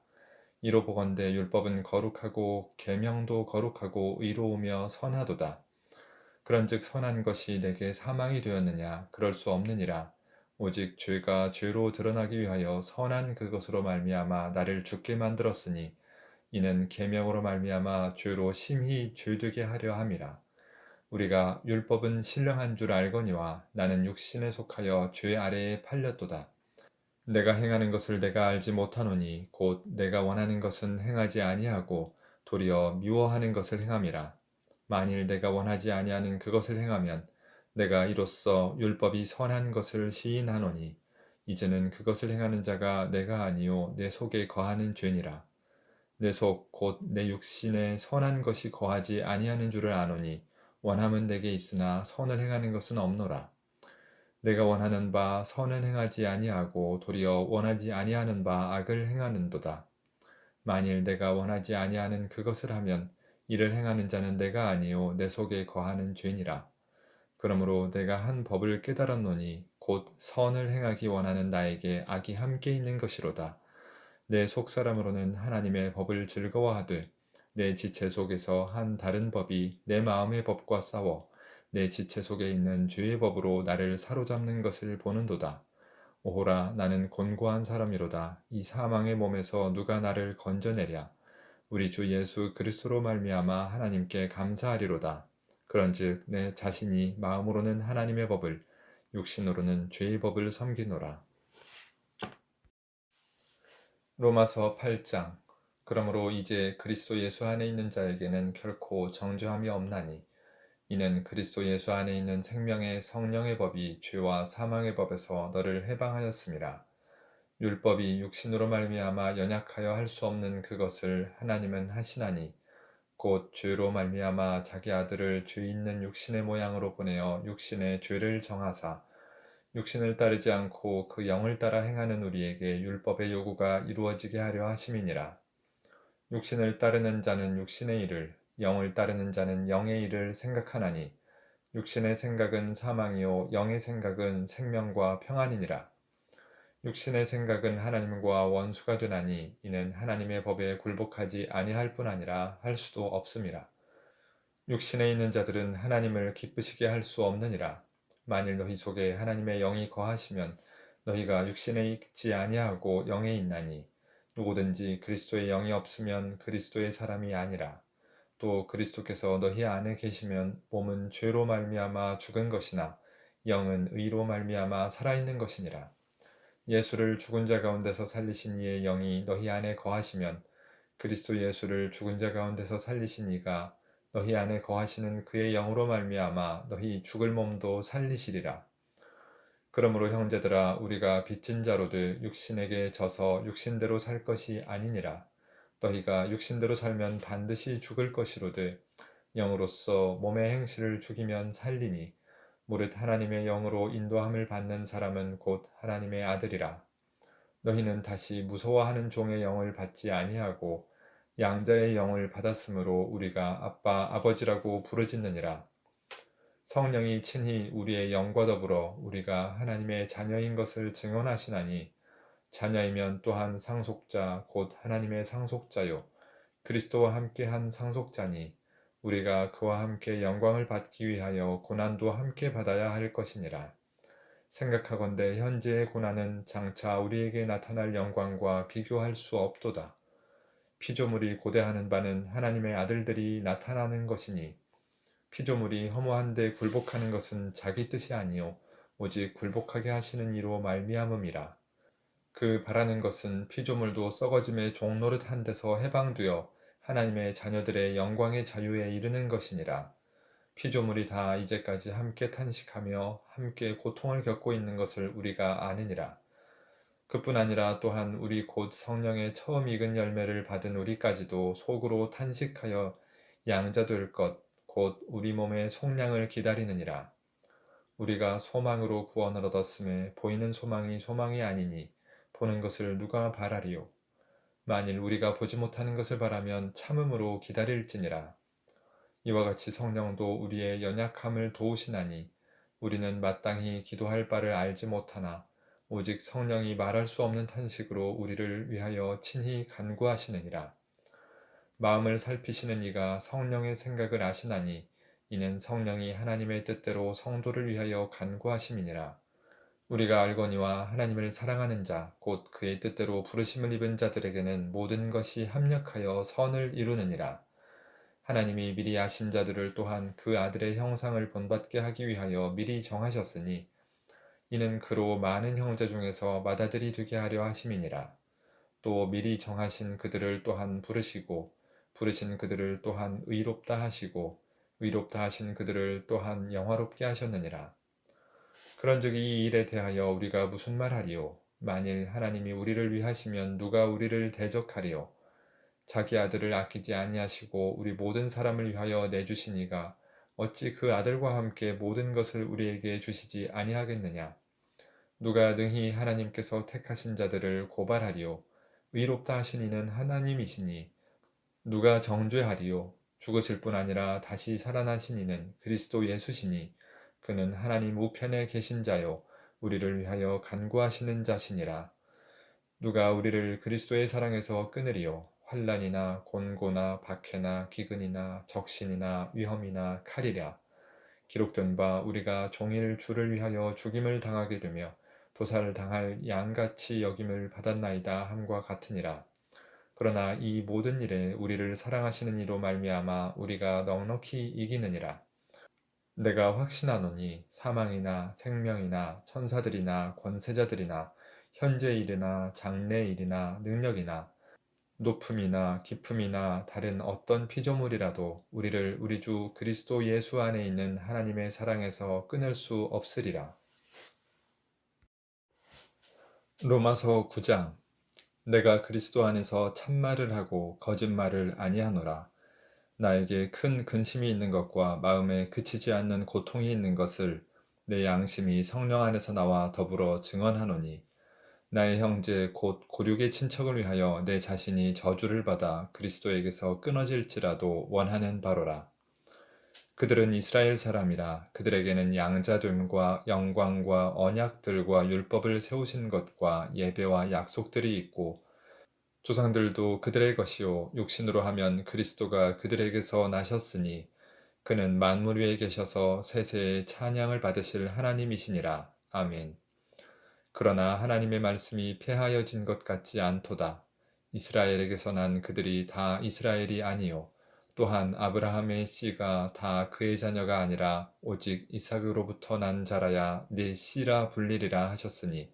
이로 보건대 율법은 거룩하고 계명도 거룩하고 의로우며 선하도다. 그런즉 선한 것이 내게 사망이 되었느냐? 그럴 수 없느니라. 오직 죄가 죄로 드러나기 위하여 선한 그것으로 말미암아 나를 죽게 만들었으니 이는 계명으로 말미암아 죄로 심히 죄되게 하려 함이라. 우리가 율법은 신령한 줄 알거니와 나는 육신에 속하여 죄 아래에 팔렸도다. 내가 행하는 것을 내가 알지 못하노니 곧 내가 원하는 것은 행하지 아니하고 도리어 미워하는 것을 행함이라. 만일 내가 원하지 아니하는 그것을 행하면 내가 이로써 율법이 선한 것을 시인하노니 이제는 그것을 행하는 자가 내가 아니요 내 속에 거하는 죄니라. 내 속 곧 내 육신에 선한 것이 거하지 아니하는 줄을 아노니 원함은 내게 있으나 선을 행하는 것은 없노라. 내가 원하는 바 선은 행하지 아니하고 도리어 원하지 아니하는 바 악을 행하는도다. 만일 내가 원하지 아니하는 그것을 하면 이를 행하는 자는 내가 아니요 내 속에 거하는 죄니라. 그러므로 내가 한 법을 깨달았노니 곧 선을 행하기 원하는 나에게 악이 함께 있는 것이로다. 내 속사람으로는 하나님의 법을 즐거워하되 내 지체 속에서 한 다른 법이 내 마음의 법과 싸워 내 지체 속에 있는 죄의 법으로 나를 사로잡는 것을 보는도다. 오호라 나는 곤고한 사람이로다. 이 사망의 몸에서 누가 나를 건져내랴. 우리 주 예수 그리스도로 말미암아 하나님께 감사하리로다. 그런즉 내 자신이 마음으로는 하나님의 법을 육신으로는 죄의 법을 섬기노라. 로마서 8장. 그러므로 이제 그리스도 예수 안에 있는 자에게는 결코 정죄함이 없나니 이는 그리스도 예수 안에 있는 생명의 성령의 법이 죄와 사망의 법에서 너를 해방하였음이라. 율법이 육신으로 말미암아 연약하여 할 수 없는 그것을 하나님은 하시나니 곧 죄로 말미암아 자기 아들을 죄 있는 육신의 모양으로 보내어 육신의 죄를 정하사 육신을 따르지 않고 그 영을 따라 행하는 우리에게 율법의 요구가 이루어지게 하려 하심이니라. 육신을 따르는 자는 육신의 일을, 영을 따르는 자는 영의 일을 생각하나니 육신의 생각은 사망이요 영의 생각은 생명과 평안이니라. 육신의 생각은 하나님과 원수가 되나니 이는 하나님의 법에 굴복하지 아니할 뿐 아니라 할 수도 없음이라. 육신에 있는 자들은 하나님을 기쁘시게 할 수 없느니라. 만일 너희 속에 하나님의 영이 거하시면 너희가 육신에 있지 아니하고 영에 있나니 누구든지 그리스도의 영이 없으면 그리스도의 사람이 아니라. 또 그리스도께서 너희 안에 계시면 몸은 죄로 말미암아 죽은 것이나 영은 의로 말미암아 살아있는 것이니라. 예수를 죽은 자 가운데서 살리신 이의 영이 너희 안에 거하시면 그리스도 예수를 죽은 자 가운데서 살리신 이가 너희 안에 거하시는 그의 영으로 말미암아 너희 죽을 몸도 살리시리라. 그러므로 형제들아 우리가 빚진 자로들 육신에게 져서 육신대로 살 것이 아니니라. 너희가 육신대로 살면 반드시 죽을 것이로되 영으로서 몸의 행실을 죽이면 살리니 무릇 하나님의 영으로 인도함을 받는 사람은 곧 하나님의 아들이라. 너희는 다시 무서워하는 종의 영을 받지 아니하고 양자의 영을 받았으므로 우리가 아빠 아버지라고 부르짖느니라. 성령이 친히 우리의 영과 더불어 우리가 하나님의 자녀인 것을 증언하시나니 자녀이면 또한 상속자 곧 하나님의 상속자요 그리스도와 함께한 상속자니 우리가 그와 함께 영광을 받기 위하여 고난도 함께 받아야 할 것이니라. 생각하건대 현재의 고난은 장차 우리에게 나타날 영광과 비교할 수 없도다. 피조물이 고대하는 바는 하나님의 아들들이 나타나는 것이니 피조물이 허무한데 굴복하는 것은 자기 뜻이 아니요 오직 굴복하게 하시는 이로 말미암음이라. 그 바라는 것은 피조물도 썩어짐의 종노릇 한 데서 해방되어 하나님의 자녀들의 영광의 자유에 이르는 것이니라. 피조물이 다 이제까지 함께 탄식하며 함께 고통을 겪고 있는 것을 우리가 아느니라. 그뿐 아니라 또한 우리 곧 성령의 처음 익은 열매를 받은 우리까지도 속으로 탄식하여 양자 될 것 곧 우리 몸의 속량을 기다리느니라. 우리가 소망으로 구원을 얻었음에 보이는 소망이 소망이 아니니 보는 것을 누가 바라리요. 만일 우리가 보지 못하는 것을 바라면 참음으로 기다릴지니라. 이와 같이 성령도 우리의 연약함을 도우시나니 우리는 마땅히 기도할 바를 알지 못하나 오직 성령이 말할 수 없는 탄식으로 우리를 위하여 친히 간구하시느니라. 마음을 살피시는 이가 성령의 생각을 아시나니 이는 성령이 하나님의 뜻대로 성도를 위하여 간구하심이니라. 우리가 알거니와 하나님을 사랑하는 자, 곧 그의 뜻대로 부르심을 입은 자들에게는 모든 것이 합력하여 선을 이루느니라. 하나님이 미리 아신 자들을 또한 그 아들의 형상을 본받게 하기 위하여 미리 정하셨으니 이는 그로 많은 형제 중에서 맏아들이 되게 하려 하심이니라. 또 미리 정하신 그들을 또한 부르시고 부르신 그들을 또한 의롭다 하시고 의롭다 하신 그들을 또한 영화롭게 하셨느니라. 그런즉 이 일에 대하여 우리가 무슨 말하리요? 만일 하나님이 우리를 위하시면 누가 우리를 대적하리요? 자기 아들을 아끼지 아니하시고 우리 모든 사람을 위하여 내주시니가 어찌 그 아들과 함께 모든 것을 우리에게 주시지 아니하겠느냐? 누가 능히 하나님께서 택하신 자들을 고발하리요? 의롭다 하신 이는 하나님이시니 누가 정죄하리요? 죽으실 뿐 아니라 다시 살아나신 이는 그리스도 예수시니 그는 하나님 우편에 계신 자요 우리를 위하여 간구하시는 자시니라. 누가 우리를 그리스도의 사랑에서 끊으리요? 환난이나 곤고나 박해나 기근이나 적신이나 위험이나 칼이랴. 기록된 바 우리가 종일 주를 위하여 죽임을 당하게 되며 도살을 당할 양같이 여김을 받았나이다 함과 같으니라. 그러나 이 모든 일에 우리를 사랑하시는 이로 말미암아 우리가 넉넉히 이기느니라. 내가 확신하노니 사망이나 생명이나 천사들이나 권세자들이나 현재 일이나 장래 일이나 능력이나 높음이나 깊음이나 다른 어떤 피조물이라도 우리를 우리 주 그리스도 예수 안에 있는 하나님의 사랑에서 끊을 수 없으리라. 로마서 9장. 내가 그리스도 안에서 참말을 하고 거짓말을 아니하노라. 나에게 큰 근심이 있는 것과 마음에 그치지 않는 고통이 있는 것을 내 양심이 성령 안에서 나와 더불어 증언하노니, 나의 형제 곧 고륙의 친척을 위하여 내 자신이 저주를 받아 그리스도에게서 끊어질지라도 원하는 바로라. 그들은 이스라엘 사람이라. 그들에게는 양자됨과 영광과 언약들과 율법을 세우신 것과 예배와 약속들이 있고, 조상들도 그들의 것이요 육신으로 하면 그리스도가 그들에게서 나셨으니 그는 만물 위에 계셔서 세세의 찬양을 받으실 하나님이시니라. 아멘. 그러나 하나님의 말씀이 폐하여진 것 같지 않도다. 이스라엘에게서 난 그들이 다 이스라엘이 아니요 또한 아브라함의 씨가 다 그의 자녀가 아니라 오직 이삭으로부터 난 자라야 네 씨라 불리리라 하셨으니,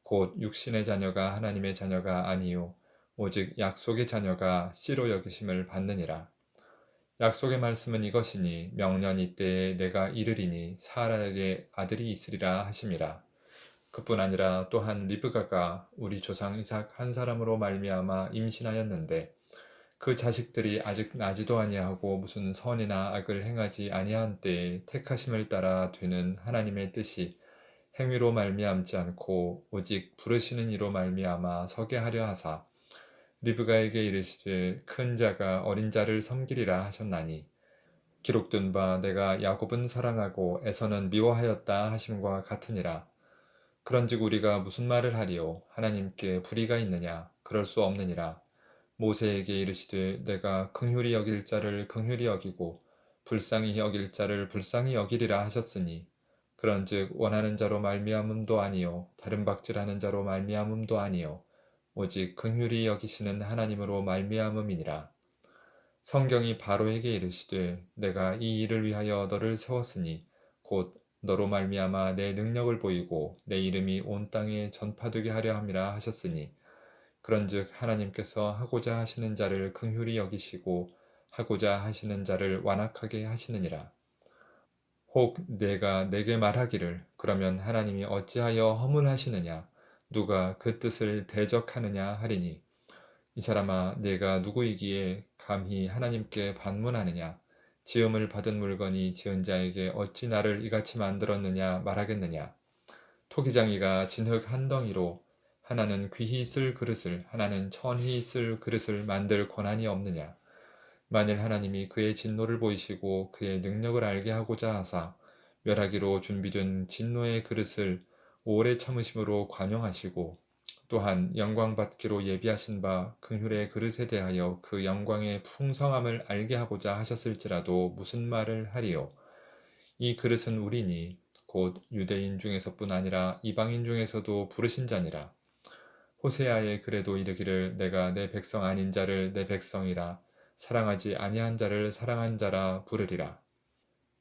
곧 육신의 자녀가 하나님의 자녀가 아니요 오직 약속의 자녀가 씨로 여기심을 받느니라. 약속의 말씀은 이것이니, 명년 이때에 내가 이르리니 사라에게 아들이 있으리라 하심이라. 그뿐 아니라 또한 리브가가 우리 조상 이삭 한 사람으로 말미암아 임신하였는데, 그 자식들이 아직 나지도 아니하고 무슨 선이나 악을 행하지 아니한 때에 택하심을 따라 되는 하나님의 뜻이 행위로 말미암지 않고 오직 부르시는 이로 말미암아 서게 하려 하사, 리브가에게 이르시되 큰 자가 어린 자를 섬기리라 하셨나니, 기록된 바 내가 야곱은 사랑하고 에서는 미워하였다 하심과 같으니라. 그런즉 우리가 무슨 말을 하리요? 하나님께 불의가 있느냐? 그럴 수 없느니라. 모세에게 이르시되 내가 긍휼히 여길 자를 긍휼히 여기고 불쌍히 여길 자를 불쌍히 여기리라 하셨으니, 그런즉 원하는 자로 말미암음도 아니요 다른 박질하는 자로 말미암음도 아니요 오직 긍휼히 여기시는 하나님으로 말미암음이니라. 성경이 바로에게 이르시되 내가 이 일을 위하여 너를 세웠으니 곧 너로 말미암아 내 능력을 보이고 내 이름이 온 땅에 전파되게 하려 함이라 하셨으니, 그런즉 하나님께서 하고자 하시는 자를 긍휼히 여기시고 하고자 하시는 자를 완악하게 하시느니라. 혹 내가 내게 말하기를 그러면 하나님이 어찌하여 허물하시느냐, 누가 그 뜻을 대적하느냐 하리니, 이 사람아 내가 누구이기에 감히 하나님께 반문하느냐, 지음을 받은 물건이 지은 자에게 어찌 나를 이같이 만들었느냐 말하겠느냐. 토기장이가 진흙 한 덩이로 하나는 귀히 쓸 그릇을 하나는 천히 쓸 그릇을 만들 권한이 없느냐. 만일 하나님이 그의 진노를 보이시고 그의 능력을 알게 하고자 하사 멸하기로 준비된 진노의 그릇을 오래 참으심으로 관용하시고, 또한 영광 받기로 예비하신 바 긍휼의 그릇에 대하여 그 영광의 풍성함을 알게 하고자 하셨을지라도 무슨 말을 하리요. 이 그릇은 우리니 곧 유대인 중에서뿐 아니라 이방인 중에서도 부르신 자니라. 호세아의 글에도 이르기를 내가 내 백성 아닌 자를 내 백성이라 사랑하지 아니한 자를 사랑한 자라 부르리라.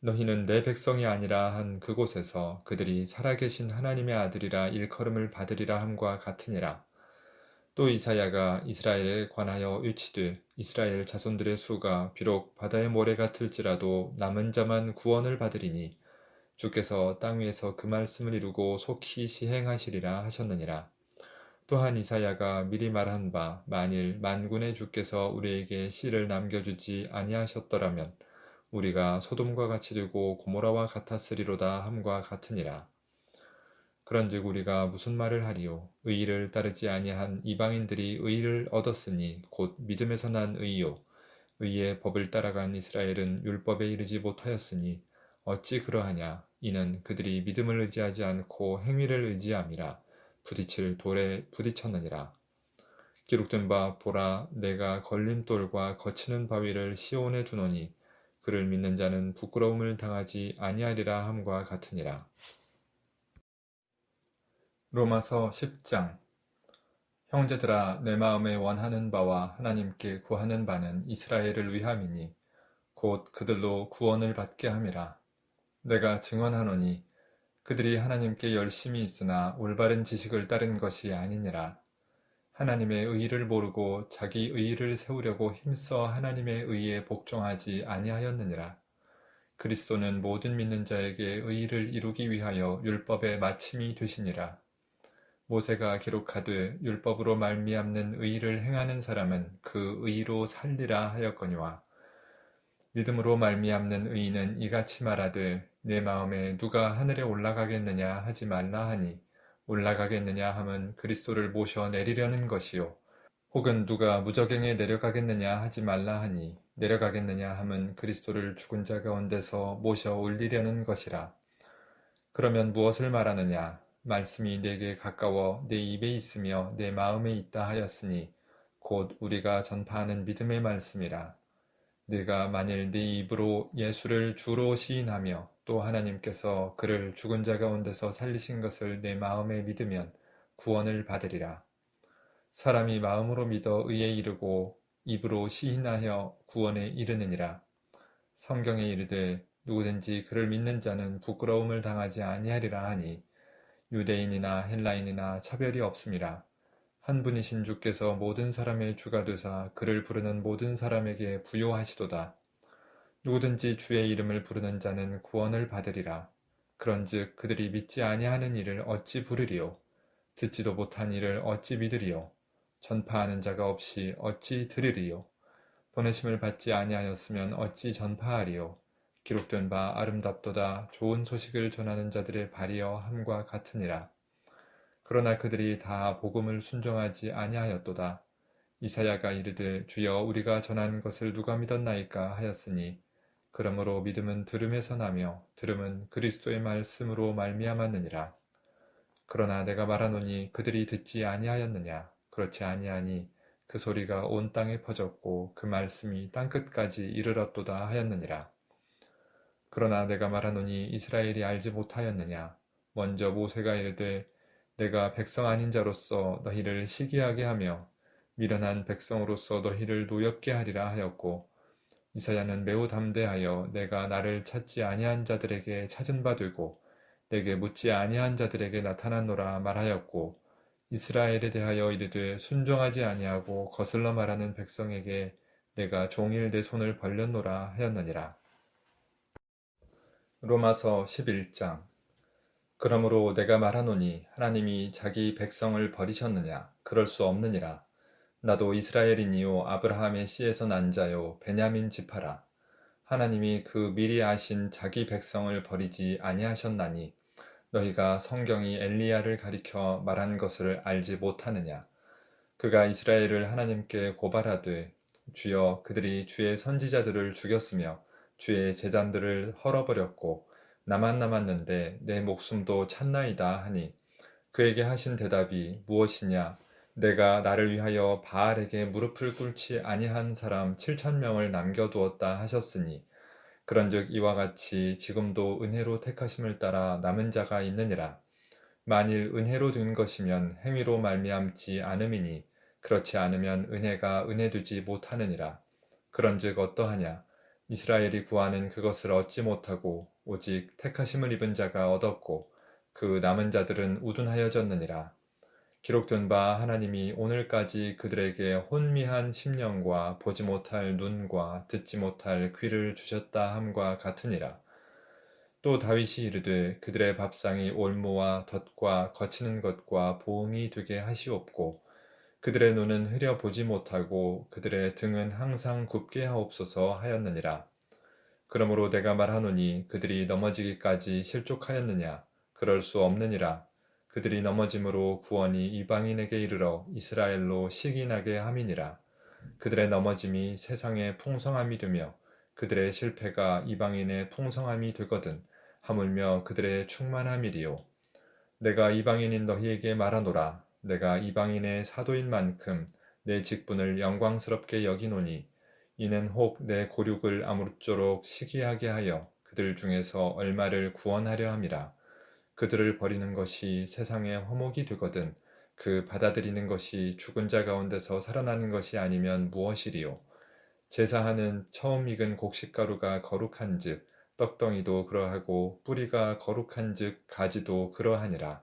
너희는 내 백성이 아니라 한 그곳에서 그들이 살아계신 하나님의 아들이라 일컬음을 받으리라 함과 같으니라. 또 이사야가 이스라엘에 관하여 일치되 이스라엘 자손들의 수가 비록 바다의 모래 같을지라도 남은 자만 구원을 받으리니 주께서 땅 위에서 그 말씀을 이루고 속히 시행하시리라 하셨느니라. 또한 이사야가 미리 말한 바 만일 만군의 주께서 우리에게 씨를 남겨주지 아니하셨더라면 우리가 소돔과 같이 되고 고모라와 같았으리로다 함과 같으니라. 그런즉 우리가 무슨 말을 하리요? 의를 따르지 아니한 이방인들이 의를 얻었으니 곧 믿음에서 난 의요. 의의 법을 따라간 이스라엘은 율법에 이르지 못하였으니 어찌 그러하냐? 이는 그들이 믿음을 의지하지 않고 행위를 의지함이라 부딪힐 돌에 부딪혔느니라. 기록된 바 보라 내가 걸림돌과 거치는 바위를 시온에 두노니 그를 믿는 자는 부끄러움을 당하지 아니하리라 함과 같으니라. 로마서 10장. 형제들아 내 마음에 원하는 바와 하나님께 구하는 바는 이스라엘을 위함이니 곧 그들로 구원을 받게 함이라. 내가 증언하노니 그들이 하나님께 열심히 있으나 올바른 지식을 따른 것이 아니니라. 하나님의 의의를 모르고 자기 의의를 세우려고 힘써 하나님의 의의에 복종하지 아니하였느니라. 그리스도는 모든 믿는 자에게 의의를 이루기 위하여 율법의 마침이 되시니라. 모세가 기록하되 율법으로 말미암는 의의를 행하는 사람은 그 의의로 살리라 하였거니와, 믿음으로 말미암는 의의는 이같이 말하되 내 마음에 누가 하늘에 올라가겠느냐 하지 말라 하니, 올라가겠느냐 함은 그리스도를 모셔 내리려는 것이요, 혹은 누가 무저갱에 내려가겠느냐 하지 말라 하니, 내려가겠느냐 함은 그리스도를 죽은 자 가운데서 모셔 올리려는 것이라. 그러면 무엇을 말하느냐? 말씀이 내게 가까워 내 입에 있으며 내 마음에 있다 하였으니 곧 우리가 전파하는 믿음의 말씀이라. 네가 만일 네 입으로 예수를 주로 시인하며 또 하나님께서 그를 죽은 자 가운데서 살리신 것을 내 마음에 믿으면 구원을 받으리라. 사람이 마음으로 믿어 의에 이르고 입으로 시인하여 구원에 이르느니라. 성경에 이르되 누구든지 그를 믿는 자는 부끄러움을 당하지 아니하리라 하니, 유대인이나 헬라인이나 차별이 없음이라. 한 분이신 주께서 모든 사람의 주가 되사 그를 부르는 모든 사람에게 부요하시도다. 누구든지 주의 이름을 부르는 자는 구원을 받으리라. 그런즉 그들이 믿지 아니하는 일을 어찌 부르리요? 듣지도 못한 일을 어찌 믿으리요? 전파하는 자가 없이 어찌 들으리요? 보내심을 받지 아니하였으면 어찌 전파하리요? 기록된 바 아름답도다 좋은 소식을 전하는 자들의 발이여 함과 같으니라. 그러나 그들이 다 복음을 순종하지 아니하였도다. 이사야가 이르되 주여 우리가 전한 것을 누가 믿었나이까 하였으니, 그러므로 믿음은 들음에서 나며 들음은 그리스도의 말씀으로 말미암았느니라. 그러나 내가 말하노니 그들이 듣지 아니하였느냐? 그렇지 아니하니 그 소리가 온 땅에 퍼졌고 그 말씀이 땅끝까지 이르렀도다 하였느니라. 그러나 내가 말하노니 이스라엘이 알지 못하였느냐? 먼저 모세가 이르되 내가 백성 아닌 자로서 너희를 시기하게 하며 미련한 백성으로서 너희를 노엽게 하리라 하였고, 이사야는 매우 담대하여 내가 나를 찾지 아니한 자들에게 찾은 바 되고 내게 묻지 아니한 자들에게 나타났노라 말하였고, 이스라엘에 대하여 이르되 순종하지 아니하고 거슬러 말하는 백성에게 내가 종일 내 손을 벌렸노라 하였느니라. 로마서 11장. 그러므로 내가 말하노니 하나님이 자기 백성을 버리셨느냐? 그럴 수 없느니라. 나도 이스라엘인이요 아브라함의 씨에서 난 자요 베냐민 지파라. 하나님이 그 미리 아신 자기 백성을 버리지 아니하셨나니 너희가 성경이 엘리야를 가리켜 말한 것을 알지 못하느냐? 그가 이스라엘을 하나님께 고발하되 주여 그들이 주의 선지자들을 죽였으며 주의 제단들을 헐어버렸고 나만 남았는데 내 목숨도 찼나이다 하니, 그에게 하신 대답이 무엇이냐? 내가 나를 위하여 바알에게 무릎을 꿇지 아니한 사람 7,000명을 남겨두었다 하셨으니, 그런즉 이와 같이 지금도 은혜로 택하심을 따라 남은 자가 있느니라. 만일 은혜로 된 것이면 행위로 말미암지 않음이니, 그렇지 않으면 은혜가 은혜되지 못하느니라. 그런즉 어떠하냐? 이스라엘이 구하는 그것을 얻지 못하고 오직 택하심을 입은 자가 얻었고 그 남은 자들은 우둔하여졌느니라. 기록된 바 하나님이 오늘까지 그들에게 혼미한 심령과 보지 못할 눈과 듣지 못할 귀를 주셨다 함과 같으니라. 또 다윗이 이르되 그들의 밥상이 올무와 덫과 거치는 것과 보응이 되게 하시옵고 그들의 눈은 흐려 보지 못하고 그들의 등은 항상 굽게 하옵소서 하였느니라. 그러므로 내가 말하노니 그들이 넘어지기까지 실족하였느냐? 그럴 수 없느니라. 그들이 넘어짐으로 구원이 이방인에게 이르러 이스라엘로 시기나게 함이니라. 그들의 넘어짐이 세상의 풍성함이 되며 그들의 실패가 이방인의 풍성함이 되거든 하물며 그들의 충만함이리요. 내가 이방인인 너희에게 말하노라. 내가 이방인의 사도인 만큼 내 직분을 영광스럽게 여기노니, 이는 혹 내 고륙을 아무쪼록 시기하게 하여 그들 중에서 얼마를 구원하려 함이라. 그들을 버리는 것이 세상의 화목이 되거든 그 받아들이는 것이 죽은 자 가운데서 살아나는 것이 아니면 무엇이리요? 제사하는 처음 익은 곡식가루가 거룩한즉 떡덩이도 그러하고 뿌리가 거룩한즉 가지도 그러하니라.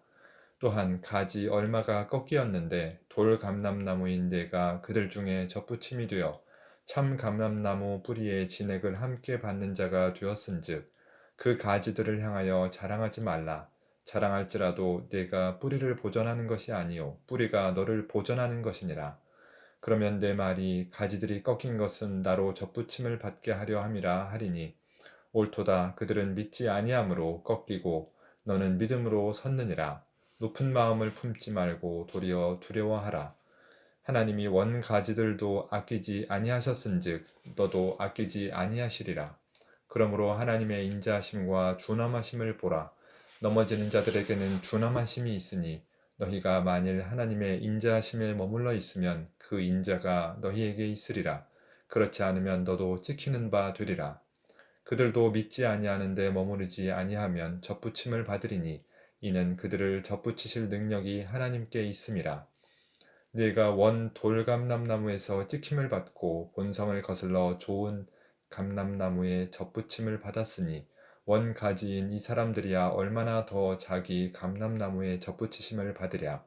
또한 가지 얼마가 꺾이었는데 돌 감람나무인 내가 그들 중에 접붙임이 되어 참 감람나무 뿌리의 진액을 함께 받는 자가 되었은즉 그 가지들을 향하여 자랑하지 말라. 자랑할지라도 내가 뿌리를 보전하는 것이 아니요 뿌리가 너를 보전하는 것이니라. 그러면 내 말이 가지들이 꺾인 것은 나로 접붙임을 받게 하려 함이라 하리니 옳도다. 그들은 믿지 아니함으로 꺾이고 너는 믿음으로 섰느니라. 높은 마음을 품지 말고 도리어 두려워하라. 하나님이 원 가지들도 아끼지 아니하셨은즉 너도 아끼지 아니하시리라. 그러므로 하나님의 인자하심과 준엄하심을 보라. 넘어지는 자들에게는 준엄하심이 있으니 너희가 만일 하나님의 인자하심에 머물러 있으면 그 인자가 너희에게 있으리라. 그렇지 않으면 너도 찍히는 바 되리라. 그들도 믿지 아니하는데 머무르지 아니하면 접붙임을 받으리니 이는 그들을 접붙이실 능력이 하나님께 있음이라. 네가 원 돌감람나무에서 찍힘을 받고 본성을 거슬러 좋은 감람나무에 접붙임을 받았으니 원 가지인 이 사람들이야 얼마나 더 자기 감람나무에 접붙이심을 받으랴.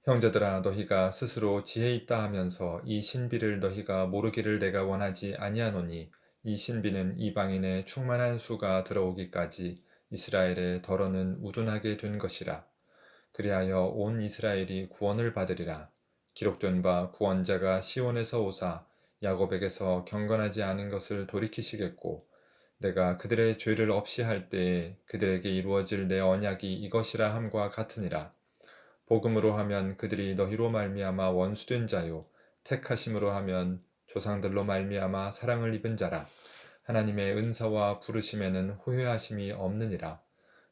형제들아 너희가 스스로 지혜 있다 하면서 이 신비를 너희가 모르기를 내가 원하지 아니하노니 이 신비는 이방인의 충만한 수가 들어오기까지 이스라엘의 덜어는 우둔하게 된 것이라. 그리하여 온 이스라엘이 구원을 받으리라. 기록된 바 구원자가 시온에서 오사 야곱에게서 경건하지 않은 것을 돌이키시겠고 내가 그들의 죄를 없이 할 때에 그들에게 이루어질 내 언약이 이것이라 함과 같으니라. 복음으로 하면 그들이 너희로 말미암아 원수된 자요 택하심으로 하면 조상들로 말미암아 사랑을 입은 자라. 하나님의 은사와 부르심에는 후회하심이 없느니라.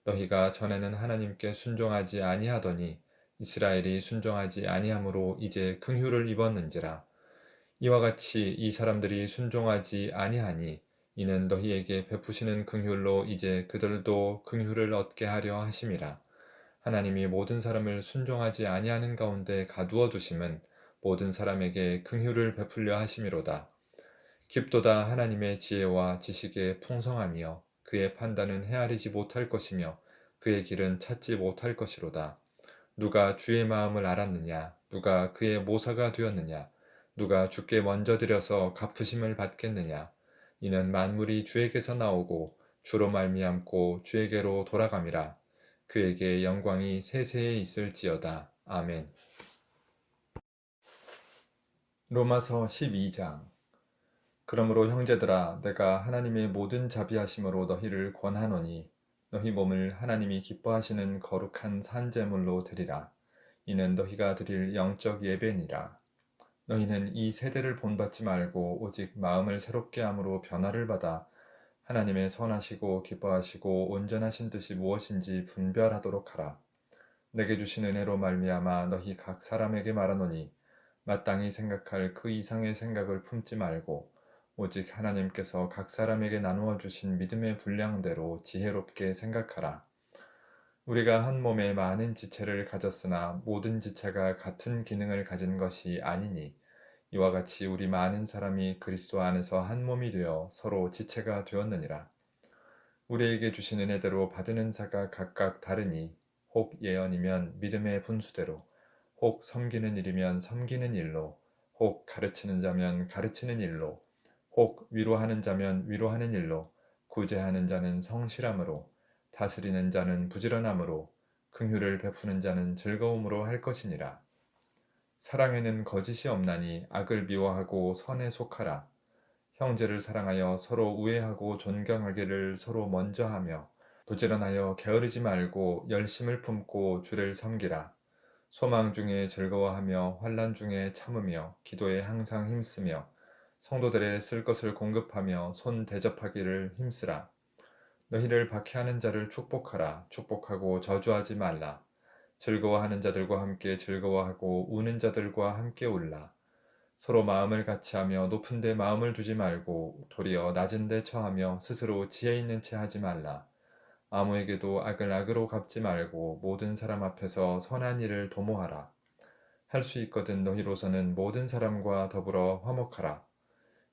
너희가 전에는 하나님께 순종하지 아니하더니 이스라엘이 순종하지 아니하므로 이제 긍휼을 입었는지라. 이와 같이 이 사람들이 순종하지 아니하니 이는 너희에게 베푸시는 긍휼로 이제 그들도 긍휼을 얻게 하려 하심이라. 하나님이 모든 사람을 순종하지 아니하는 가운데 가두어 두심은 모든 사람에게 긍휼을 베풀려 하심이로다. 깊도다. 하나님의 지혜와 지식의 풍성함이여 그의 판단은 헤아리지 못할 것이며 그의 길은 찾지 못할 것이로다. 누가 주의 마음을 알았느냐? 누가 그의 모사가 되었느냐? 누가 주께 먼저 드려서 갚으심을 받겠느냐? 이는 만물이 주에게서 나오고 주로 말미암고 주에게로 돌아감이라. 그에게 영광이 세세에 있을지어다. 아멘. 로마서 12장. 그러므로 형제들아 내가 하나님의 모든 자비하심으로 너희를 권하노니 너희 몸을 하나님이 기뻐하시는 거룩한 산제물로 드리라. 이는 너희가 드릴 영적 예배니라. 너희는 이 세대를 본받지 말고 오직 마음을 새롭게 함으로 변화를 받아 하나님의 선하시고 기뻐하시고 온전하신 뜻이 무엇인지 분별하도록 하라. 내게 주신 은혜로 말미암아 너희 각 사람에게 말하노니 마땅히 생각할 그 이상의 생각을 품지 말고 오직 하나님께서 각 사람에게 나누어 주신 믿음의 분량대로 지혜롭게 생각하라. 우리가 한 몸에 많은 지체를 가졌으나 모든 지체가 같은 기능을 가진 것이 아니니 이와 같이 우리 많은 사람이 그리스도 안에서 한 몸이 되어 서로 지체가 되었느니라. 우리에게 주신 은혜대로 받은 은사가 각각 다르니 혹 예언이면 믿음의 분수대로, 혹 섬기는 일이면 섬기는 일로, 혹 가르치는 자면 가르치는 일로, 혹 위로하는 자면 위로하는 일로, 구제하는 자는 성실함으로, 다스리는 자는 부지런함으로, 긍휼을 베푸는 자는 즐거움으로 할 것이니라. 사랑에는 거짓이 없나니 악을 미워하고 선에 속하라. 형제를 사랑하여 서로 우애하고 존경하기를 서로 먼저 하며 부지런하여 게으르지 말고 열심을 품고 주를 섬기라. 소망 중에 즐거워하며 환난 중에 참으며 기도에 항상 힘쓰며 성도들의 쓸 것을 공급하며 손 대접하기를 힘쓰라. 너희를 박해하는 자를 축복하라. 축복하고 저주하지 말라. 즐거워하는 자들과 함께 즐거워하고 우는 자들과 함께 울라. 서로 마음을 같이하며 높은 데 마음을 두지 말고 도리어 낮은 데 처하며 스스로 지혜 있는 채 하지 말라. 아무에게도 악을 악으로 갚지 말고 모든 사람 앞에서 선한 일을 도모하라. 할 수 있거든 너희로서는 모든 사람과 더불어 화목하라.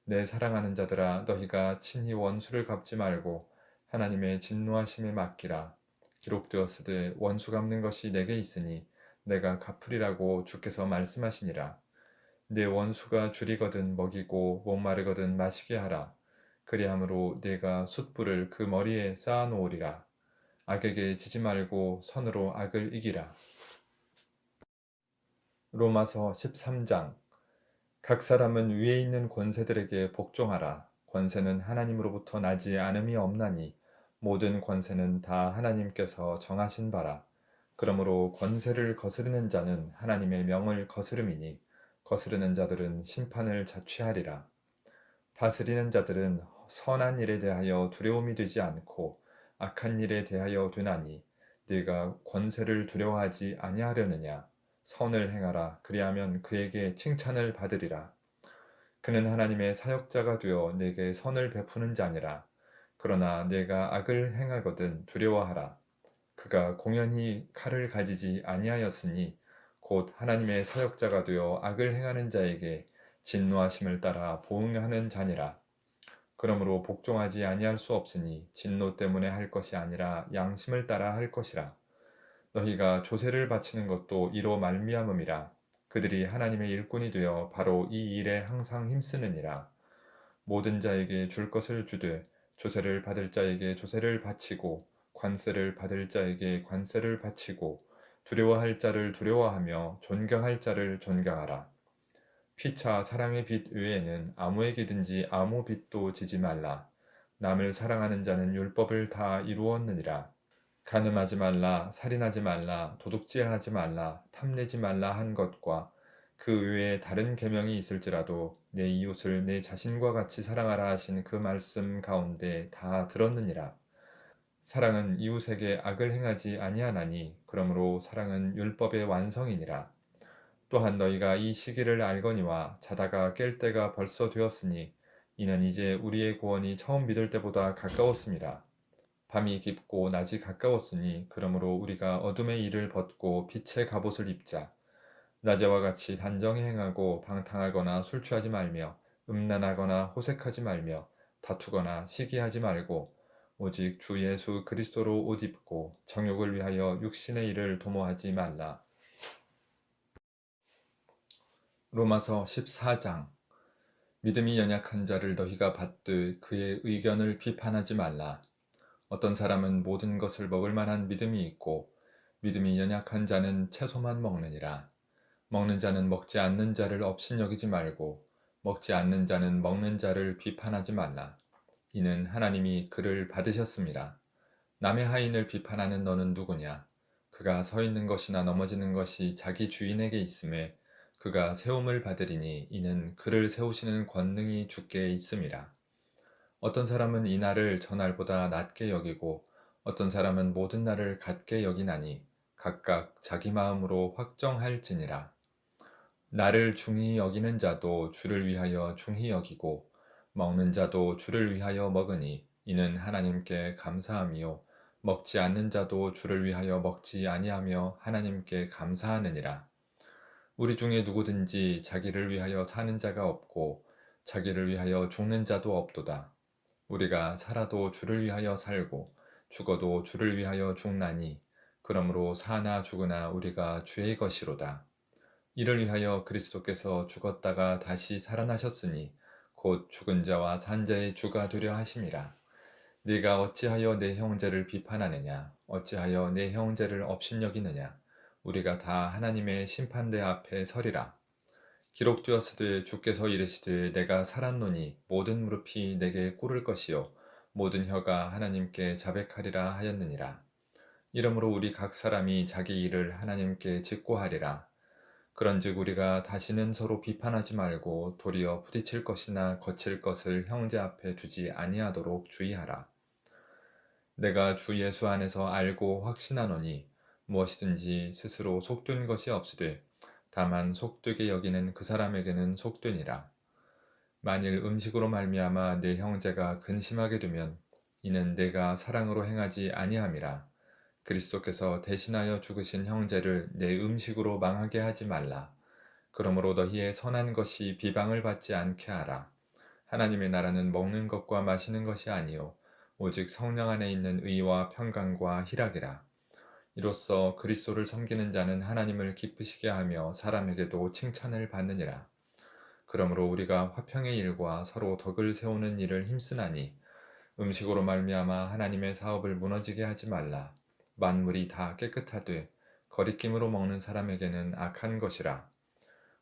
내 사랑하는 자들아 너희가 친히 원수를 갚지 말고 하나님의 진노하심에 맡기라. 기록되었으되 원수 갚는 것이 내게 있으니 내가 갚으리라고 주께서 말씀하시니라. 내 원수가 줄이거든 먹이고 목마르거든 마시게 하라. 그리함으로 네가 숯불을 그 머리에 쌓아 놓으리라. 악에게 지지 말고 선으로 악을 이기라. 로마서 13장. 각 사람은 위에 있는 권세들에게 복종하라. 권세는 하나님으로부터 나지 않음이 없나니 모든 권세는 다 하나님께서 정하신 바라. 그러므로 권세를 거스르는 자는 하나님의 명을 거스름이니 거스르는 자들은 심판을 자취하리라. 다스리는 자들은 선한 일에 대하여 두려움이 되지 않고 악한 일에 대하여 되나니 네가 권세를 두려워하지 아니하려느냐. 선을 행하라. 그리하면 그에게 칭찬을 받으리라. 그는 하나님의 사역자가 되어 내게 선을 베푸는 자니라. 그러나 내가 악을 행하거든 두려워하라. 그가 공연히 칼을 가지지 아니하였으니 곧 하나님의 사역자가 되어 악을 행하는 자에게 진노하심을 따라 보응하는 자니라. 그러므로 복종하지 아니할 수 없으니 진노 때문에 할 것이 아니라 양심을 따라 할 것이라. 너희가 조세를 바치는 것도 이로 말미암음이라. 그들이 하나님의 일꾼이 되어 바로 이 일에 항상 힘쓰느니라. 모든 자에게 줄 것을 주되 조세를 받을 자에게 조세를 바치고 관세를 받을 자에게 관세를 바치고 두려워할 자를 두려워하며 존경할 자를 존경하라. 피차 사랑의 빚 외에는 아무에게든지 아무 빚도 지지 말라. 남을 사랑하는 자는 율법을 다 이루었느니라. 간음하지 말라, 살인하지 말라, 도둑질하지 말라, 탐내지 말라 한 것과 그 외에 다른 계명이 있을지라도 내 이웃을 내 자신과 같이 사랑하라 하신 그 말씀 가운데 다 들었느니라. 사랑은 이웃에게 악을 행하지 아니하나니 그러므로 사랑은 율법의 완성이니라. 또한 너희가 이 시기를 알거니와 자다가 깰 때가 벌써 되었으니 이는 이제 우리의 구원이 처음 믿을 때보다 가까웠음이라. 밤이 깊고 낮이 가까웠으니 그러므로 우리가 어둠의 일을 벗고 빛의 갑옷을 입자. 낮에와 같이 단정히 행하고 방탕하거나 술 취하지 말며 음란하거나 호색하지 말며 다투거나 시기하지 말고 오직 주 예수 그리스도로 옷 입고 정욕을 위하여 육신의 일을 도모하지 말라. 로마서 14장. 믿음이 연약한 자를 너희가 받되 그의 의견을 비판하지 말라. 어떤 사람은 모든 것을 먹을 만한 믿음이 있고 믿음이 연약한 자는 채소만 먹느니라. 먹는 자는 먹지 않는 자를 업신여기지 말고 먹지 않는 자는 먹는 자를 비판하지 말라. 이는 하나님이 그를 받으셨습니다. 남의 하인을 비판하는 너는 누구냐? 그가 서 있는 것이나 넘어지는 것이 자기 주인에게 있음에 그가 세움을 받으리니 이는 그를 세우시는 권능이 주께 있음이라. 어떤 사람은 이 날을 저 날보다 낮게 여기고 어떤 사람은 모든 날을 같게 여기나니 각각 자기 마음으로 확정할지니라. 나를 중히 여기는 자도 주를 위하여 중히 여기고 먹는 자도 주를 위하여 먹으니 이는 하나님께 감사함이요 먹지 않는 자도 주를 위하여 먹지 아니하며 하나님께 감사하느니라. 우리 중에 누구든지 자기를 위하여 사는 자가 없고 자기를 위하여 죽는 자도 없도다. 우리가 살아도 주를 위하여 살고 죽어도 주를 위하여 죽나니 그러므로 사나 죽으나 우리가 주의 것이로다. 이를 위하여 그리스도께서 죽었다가 다시 살아나셨으니 곧 죽은 자와 산 자의 주가 되려 하심이라. 네가 어찌하여 내 형제를 비판하느냐? 어찌하여 내 형제를 업신여기느냐? 우리가 다 하나님의 심판대 앞에 서리라. 기록되었으되 주께서 이르시되 내가 살았노니 모든 무릎이 내게 꿇을 것이요 모든 혀가 하나님께 자백하리라 하였느니라. 이러므로 우리 각 사람이 자기 일을 하나님께 직고하리라. 그런즉 우리가 다시는 서로 비판하지 말고 도리어 부딪힐 것이나 거칠 것을 형제 앞에 두지 아니하도록 주의하라. 내가 주 예수 안에서 알고 확신하노니 무엇이든지 스스로 속된 것이 없으되 다만 속되게 여기는 그 사람에게는 속되니라. 만일 음식으로 말미암아 내 형제가 근심하게 되면 이는 내가 사랑으로 행하지 아니함이라. 그리스도께서 대신하여 죽으신 형제를 내 음식으로 망하게 하지 말라. 그러므로 너희의 선한 것이 비방을 받지 않게 하라. 하나님의 나라는 먹는 것과 마시는 것이 아니요 오직 성령 안에 있는 의와 평강과 희락이라. 이로써 그리스도를 섬기는 자는 하나님을 기쁘시게 하며 사람에게도 칭찬을 받느니라. 그러므로 우리가 화평의 일과 서로 덕을 세우는 일을 힘쓰나니 음식으로 말미암아 하나님의 사업을 무너지게 하지 말라. 만물이 다 깨끗하되 거리낌으로 먹는 사람에게는 악한 것이라.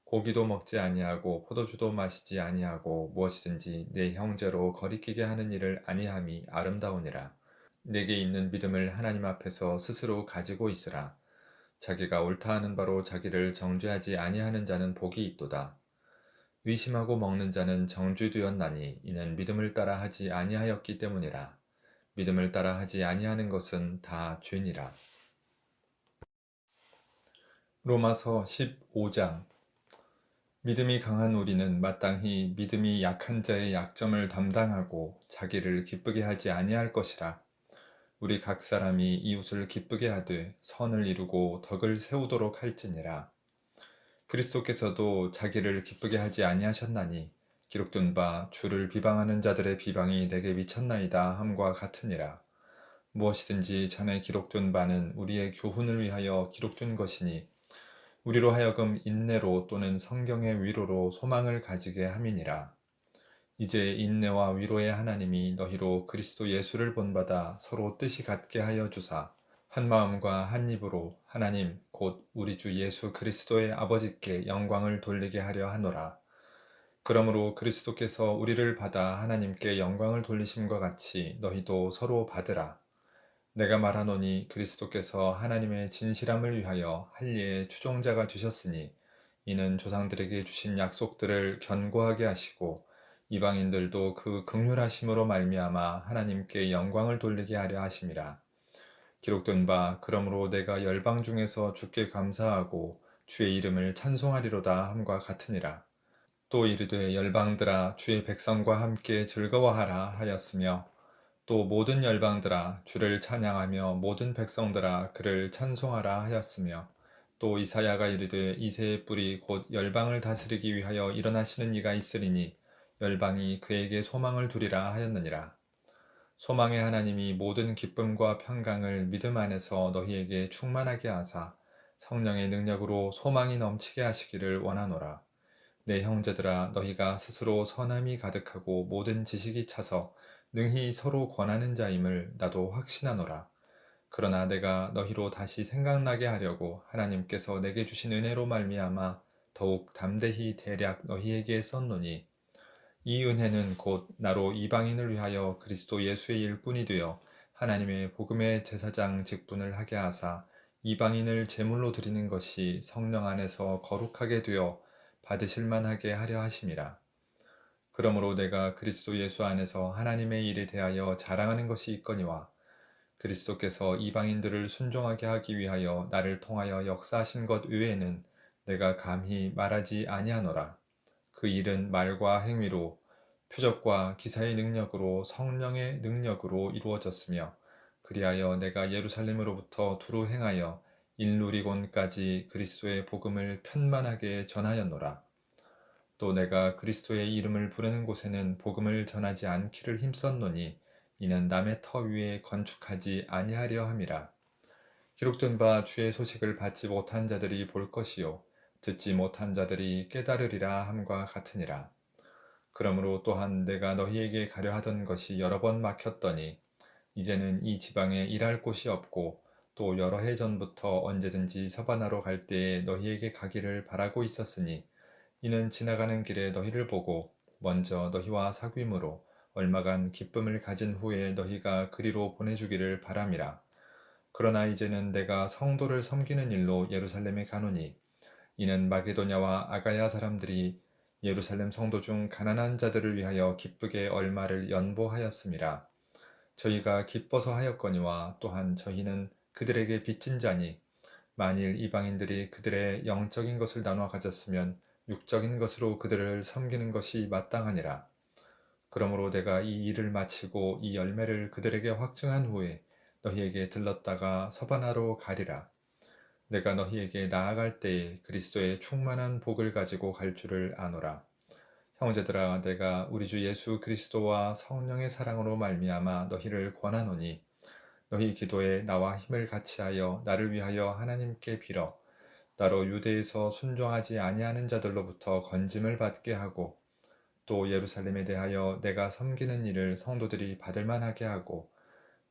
고기도 먹지 아니하고 포도주도 마시지 아니하고 무엇이든지 내 형제로 거리끼게 하는 일을 아니함이 아름다우니라. 내게 있는 믿음을 하나님 앞에서 스스로 가지고 있으라. 자기가 옳다 하는 바로 자기를 정죄하지 아니하는 자는 복이 있도다. 의심하고 먹는 자는 정죄되었나니 이는 믿음을 따라 하지 아니하였기 때문이라. 믿음을 따라 하지 아니하는 것은 다 죄니라. 로마서 15장. 믿음이 강한 우리는 마땅히 믿음이 약한 자의 약점을 담당하고 자기를 기쁘게 하지 아니할 것이라. 우리 각 사람이 이웃을 기쁘게 하되 선을 이루고 덕을 세우도록 할지니라. 그리스도께서도 자기를 기쁘게 하지 아니하셨나니 기록된 바 주를 비방하는 자들의 비방이 내게 미쳤나이다 함과 같으니라. 무엇이든지 전에 기록된 바는 우리의 교훈을 위하여 기록된 것이니 우리로 하여금 인내로 또는 성경의 위로로 소망을 가지게 함이니라. 이제 인내와 위로의 하나님이 너희로 그리스도 예수를 본받아 서로 뜻이 같게 하여 주사 한 마음과 한 입으로 하나님 곧 우리 주 예수 그리스도의 아버지께 영광을 돌리게 하려 하노라. 그러므로 그리스도께서 우리를 받아 하나님께 영광을 돌리심과 같이 너희도 서로 받으라. 내가 말하노니 그리스도께서 하나님의 진실함을 위하여 할례의 추종자가 되셨으니 이는 조상들에게 주신 약속들을 견고하게 하시고 이방인들도 그 긍휼하심으로 말미암아 하나님께 영광을 돌리게 하려 하심이라. 기록된 바 그러므로 내가 열방 중에서 주께 감사하고 주의 이름을 찬송하리로다 함과 같으니라. 또 이르되 열방들아 주의 백성과 함께 즐거워하라 하였으며 또 모든 열방들아 주를 찬양하며 모든 백성들아 그를 찬송하라 하였으며 또 이사야가 이르되 이새의 뿔이 곧 열방을 다스리기 위하여 일어나시는 이가 있으리니 열방이 그에게 소망을 두리라 하였느니라. 소망의 하나님이 모든 기쁨과 평강을 믿음 안에서 너희에게 충만하게 하사 성령의 능력으로 소망이 넘치게 하시기를 원하노라. 내 형제들아 너희가 스스로 선함이 가득하고 모든 지식이 차서 능히 서로 권하는 자임을 나도 확신하노라. 그러나 내가 너희로 다시 생각나게 하려고 하나님께서 내게 주신 은혜로 말미암아 더욱 담대히 대략 너희에게 썼노니 이 은혜는 곧 나로 이방인을 위하여 그리스도 예수의 일꾼이 되어 하나님의 복음의 제사장 직분을 하게 하사 이방인을 제물로 드리는 것이 성령 안에서 거룩하게 되어 받으실 만하게 하려 하심이라. 그러므로 내가 그리스도 예수 안에서 하나님의 일에 대하여 자랑하는 것이 있거니와 그리스도께서 이방인들을 순종하게 하기 위하여 나를 통하여 역사하신 것 외에는 내가 감히 말하지 아니하노라. 그 일은 말과 행위로 표적과 기사의 능력으로 성령의 능력으로 이루어졌으며 그리하여 내가 예루살렘으로부터 두루 행하여 일루리곤까지 그리스도의 복음을 편만하게 전하였노라. 또 내가 그리스도의 이름을 부르는 곳에는 복음을 전하지 않기를 힘썼노니 이는 남의 터 위에 건축하지 아니하려 함이라. 기록된 바 주의 소식을 받지 못한 자들이 볼 것이요 듣지 못한 자들이 깨달으리라 함과 같으니라. 그러므로 또한 내가 너희에게 가려 하던 것이 여러 번 막혔더니 이제는 이 지방에 일할 곳이 없고 또 여러 해 전부터 언제든지 서바나로 갈 때에 너희에게 가기를 바라고 있었으니 이는 지나가는 길에 너희를 보고 먼저 너희와 사귐으로 얼마간 기쁨을 가진 후에 너희가 그리로 보내주기를 바람이라. 그러나 이제는 내가 성도를 섬기는 일로 예루살렘에 가노니 이는 마게도냐와 아가야 사람들이 예루살렘 성도 중 가난한 자들을 위하여 기쁘게 얼마를 연보하였음이라. 저희가 기뻐서 하였거니와 또한 저희는 그들에게 빚진 자니 만일 이방인들이 그들의 영적인 것을 나눠 가졌으면 육적인 것으로 그들을 섬기는 것이 마땅하니라. 그러므로 내가 이 일을 마치고 이 열매를 그들에게 확증한 후에 너희에게 들렀다가 서바나로 가리라. 내가 너희에게 나아갈 때에 그리스도의 충만한 복을 가지고 갈 줄을 아노라. 형제들아 내가 우리 주 예수 그리스도와 성령의 사랑으로 말미암아 너희를 권하노니 너희 기도에 나와 힘을 같이하여 나를 위하여 하나님께 빌어 나로 유대에서 순종하지 아니하는 자들로부터 건짐을 받게 하고 또 예루살렘에 대하여 내가 섬기는 일을 성도들이 받을 만하게 하고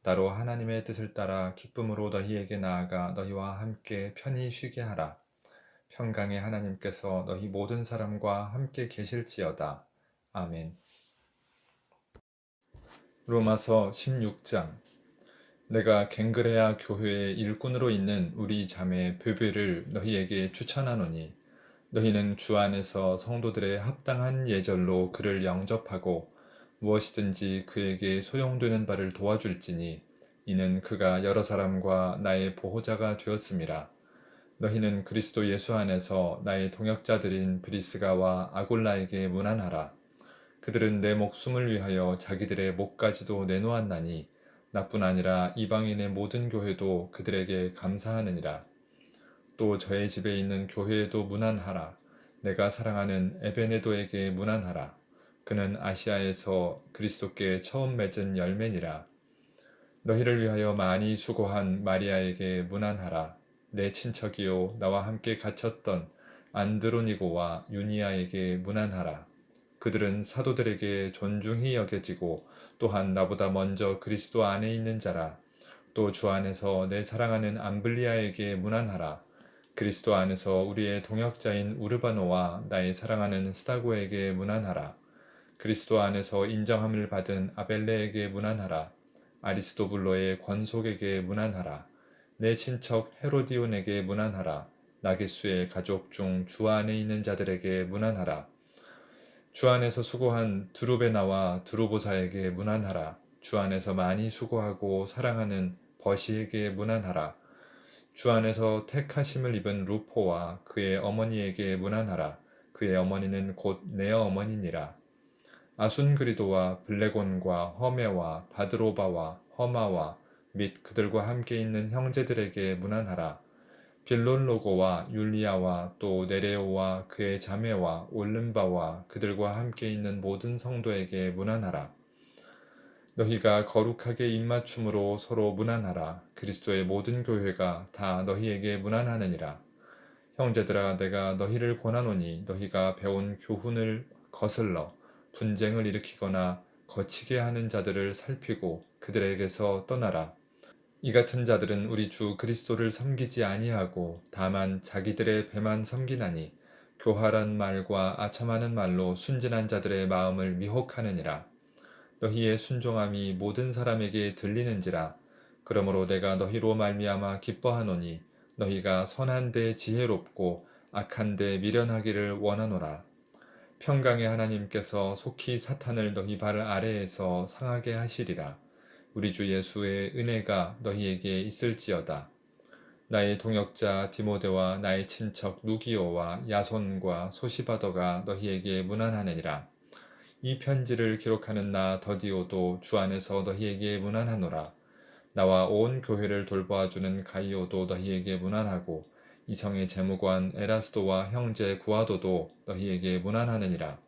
나로 하나님의 뜻을 따라 기쁨으로 너희에게 나아가 너희와 함께 편히 쉬게 하라. 평강의 하나님께서 너희 모든 사람과 함께 계실지어다. 아멘. 로마서 16장. 내가 갱그레아 교회의 일꾼으로 있는 우리 자매 베베를 너희에게 추천하노니 너희는 주 안에서 성도들의 합당한 예절로 그를 영접하고 무엇이든지 그에게 소용되는 바를 도와줄지니 이는 그가 여러 사람과 나의 보호자가 되었음이라. 너희는 그리스도 예수 안에서 나의 동역자들인 브리스가와 아골라에게 문안하라. 그들은 내 목숨을 위하여 자기들의 목까지도 내놓았나니 나뿐 아니라 이방인의 모든 교회도 그들에게 감사하느니라. 또 저의 집에 있는 교회에도 문안하라. 내가 사랑하는 에베네도에게 문안하라. 그는 아시아에서 그리스도께 처음 맺은 열매니라. 너희를 위하여 많이 수고한 마리아에게 문안하라. 내 친척이요 나와 함께 갇혔던 안드로니고와 유니아에게 문안하라. 그들은 사도들에게 존중히 여겨지고 또한 나보다 먼저 그리스도 안에 있는 자라. 또 주 안에서 내 사랑하는 암블리아에게 문안하라. 그리스도 안에서 우리의 동역자인 우르바노와 나의 사랑하는 스타고에게 문안하라. 그리스도 안에서 인정함을 받은 아벨레에게 문안하라. 아리스도블로의 권속에게 문안하라. 내 친척 헤로디온에게 문안하라. 나게수의 가족 중 주 안에 있는 자들에게 문안하라. 주 안에서 수고한 드루베나와 드루보사에게 문안하라. 주 안에서 많이 수고하고 사랑하는 버시에게 문안하라. 주 안에서 택하심을 입은 루포와 그의 어머니에게 문안하라. 그의 어머니는 곧 내 어머니니라. 아순그리도와 블레곤과 허메와 바드로바와 허마와 및 그들과 함께 있는 형제들에게 문안하라. 빌론로고와 율리아와 또 네레오와 그의 자매와 올른바와 그들과 함께 있는 모든 성도에게 문안하라. 너희가 거룩하게 입맞춤으로 서로 문안하라. 그리스도의 모든 교회가 다 너희에게 문안하느니라. 형제들아 내가 너희를 권하노니 너희가 배운 교훈을 거슬러 분쟁을 일으키거나 거치게 하는 자들을 살피고 그들에게서 떠나라. 이 같은 자들은 우리 주 그리스도를 섬기지 아니하고 다만 자기들의 배만 섬기나니 교활한 말과 아첨하는 말로 순진한 자들의 마음을 미혹하느니라. 너희의 순종함이 모든 사람에게 들리는지라. 그러므로 내가 너희로 말미암아 기뻐하노니 너희가 선한 데 지혜롭고 악한 데 미련하기를 원하노라. 평강의 하나님께서 속히 사탄을 너희 발 아래에서 상하게 하시리라. 우리 주 예수의 은혜가 너희에게 있을지어다. 나의 동역자 디모데와 나의 친척 누기오와 야손과 소시바더가 너희에게 문안하느니라. 이 편지를 기록하는 나 더디오도 주 안에서 너희에게 문안하노라. 나와 온 교회를 돌보아주는 가이오도 너희에게 문안하고 이성의 재무관 에라스도와 형제 구아도도 너희에게 문안하느니라.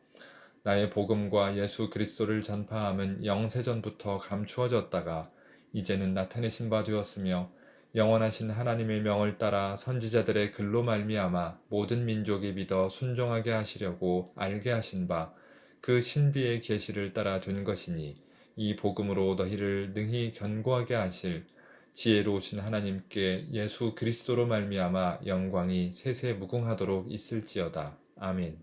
나의 복음과 예수 그리스도를 전파함은 영세전부터 감추어졌다가 이제는 나타내신 바 되었으며 영원하신 하나님의 명을 따라 선지자들의 글로 말미암아 모든 민족이 믿어 순종하게 하시려고 알게 하신 바 그 신비의 계시를 따라 된 것이니 이 복음으로 너희를 능히 견고하게 하실 지혜로우신 하나님께 예수 그리스도로 말미암아 영광이 세세 무궁하도록 있을지어다. 아멘.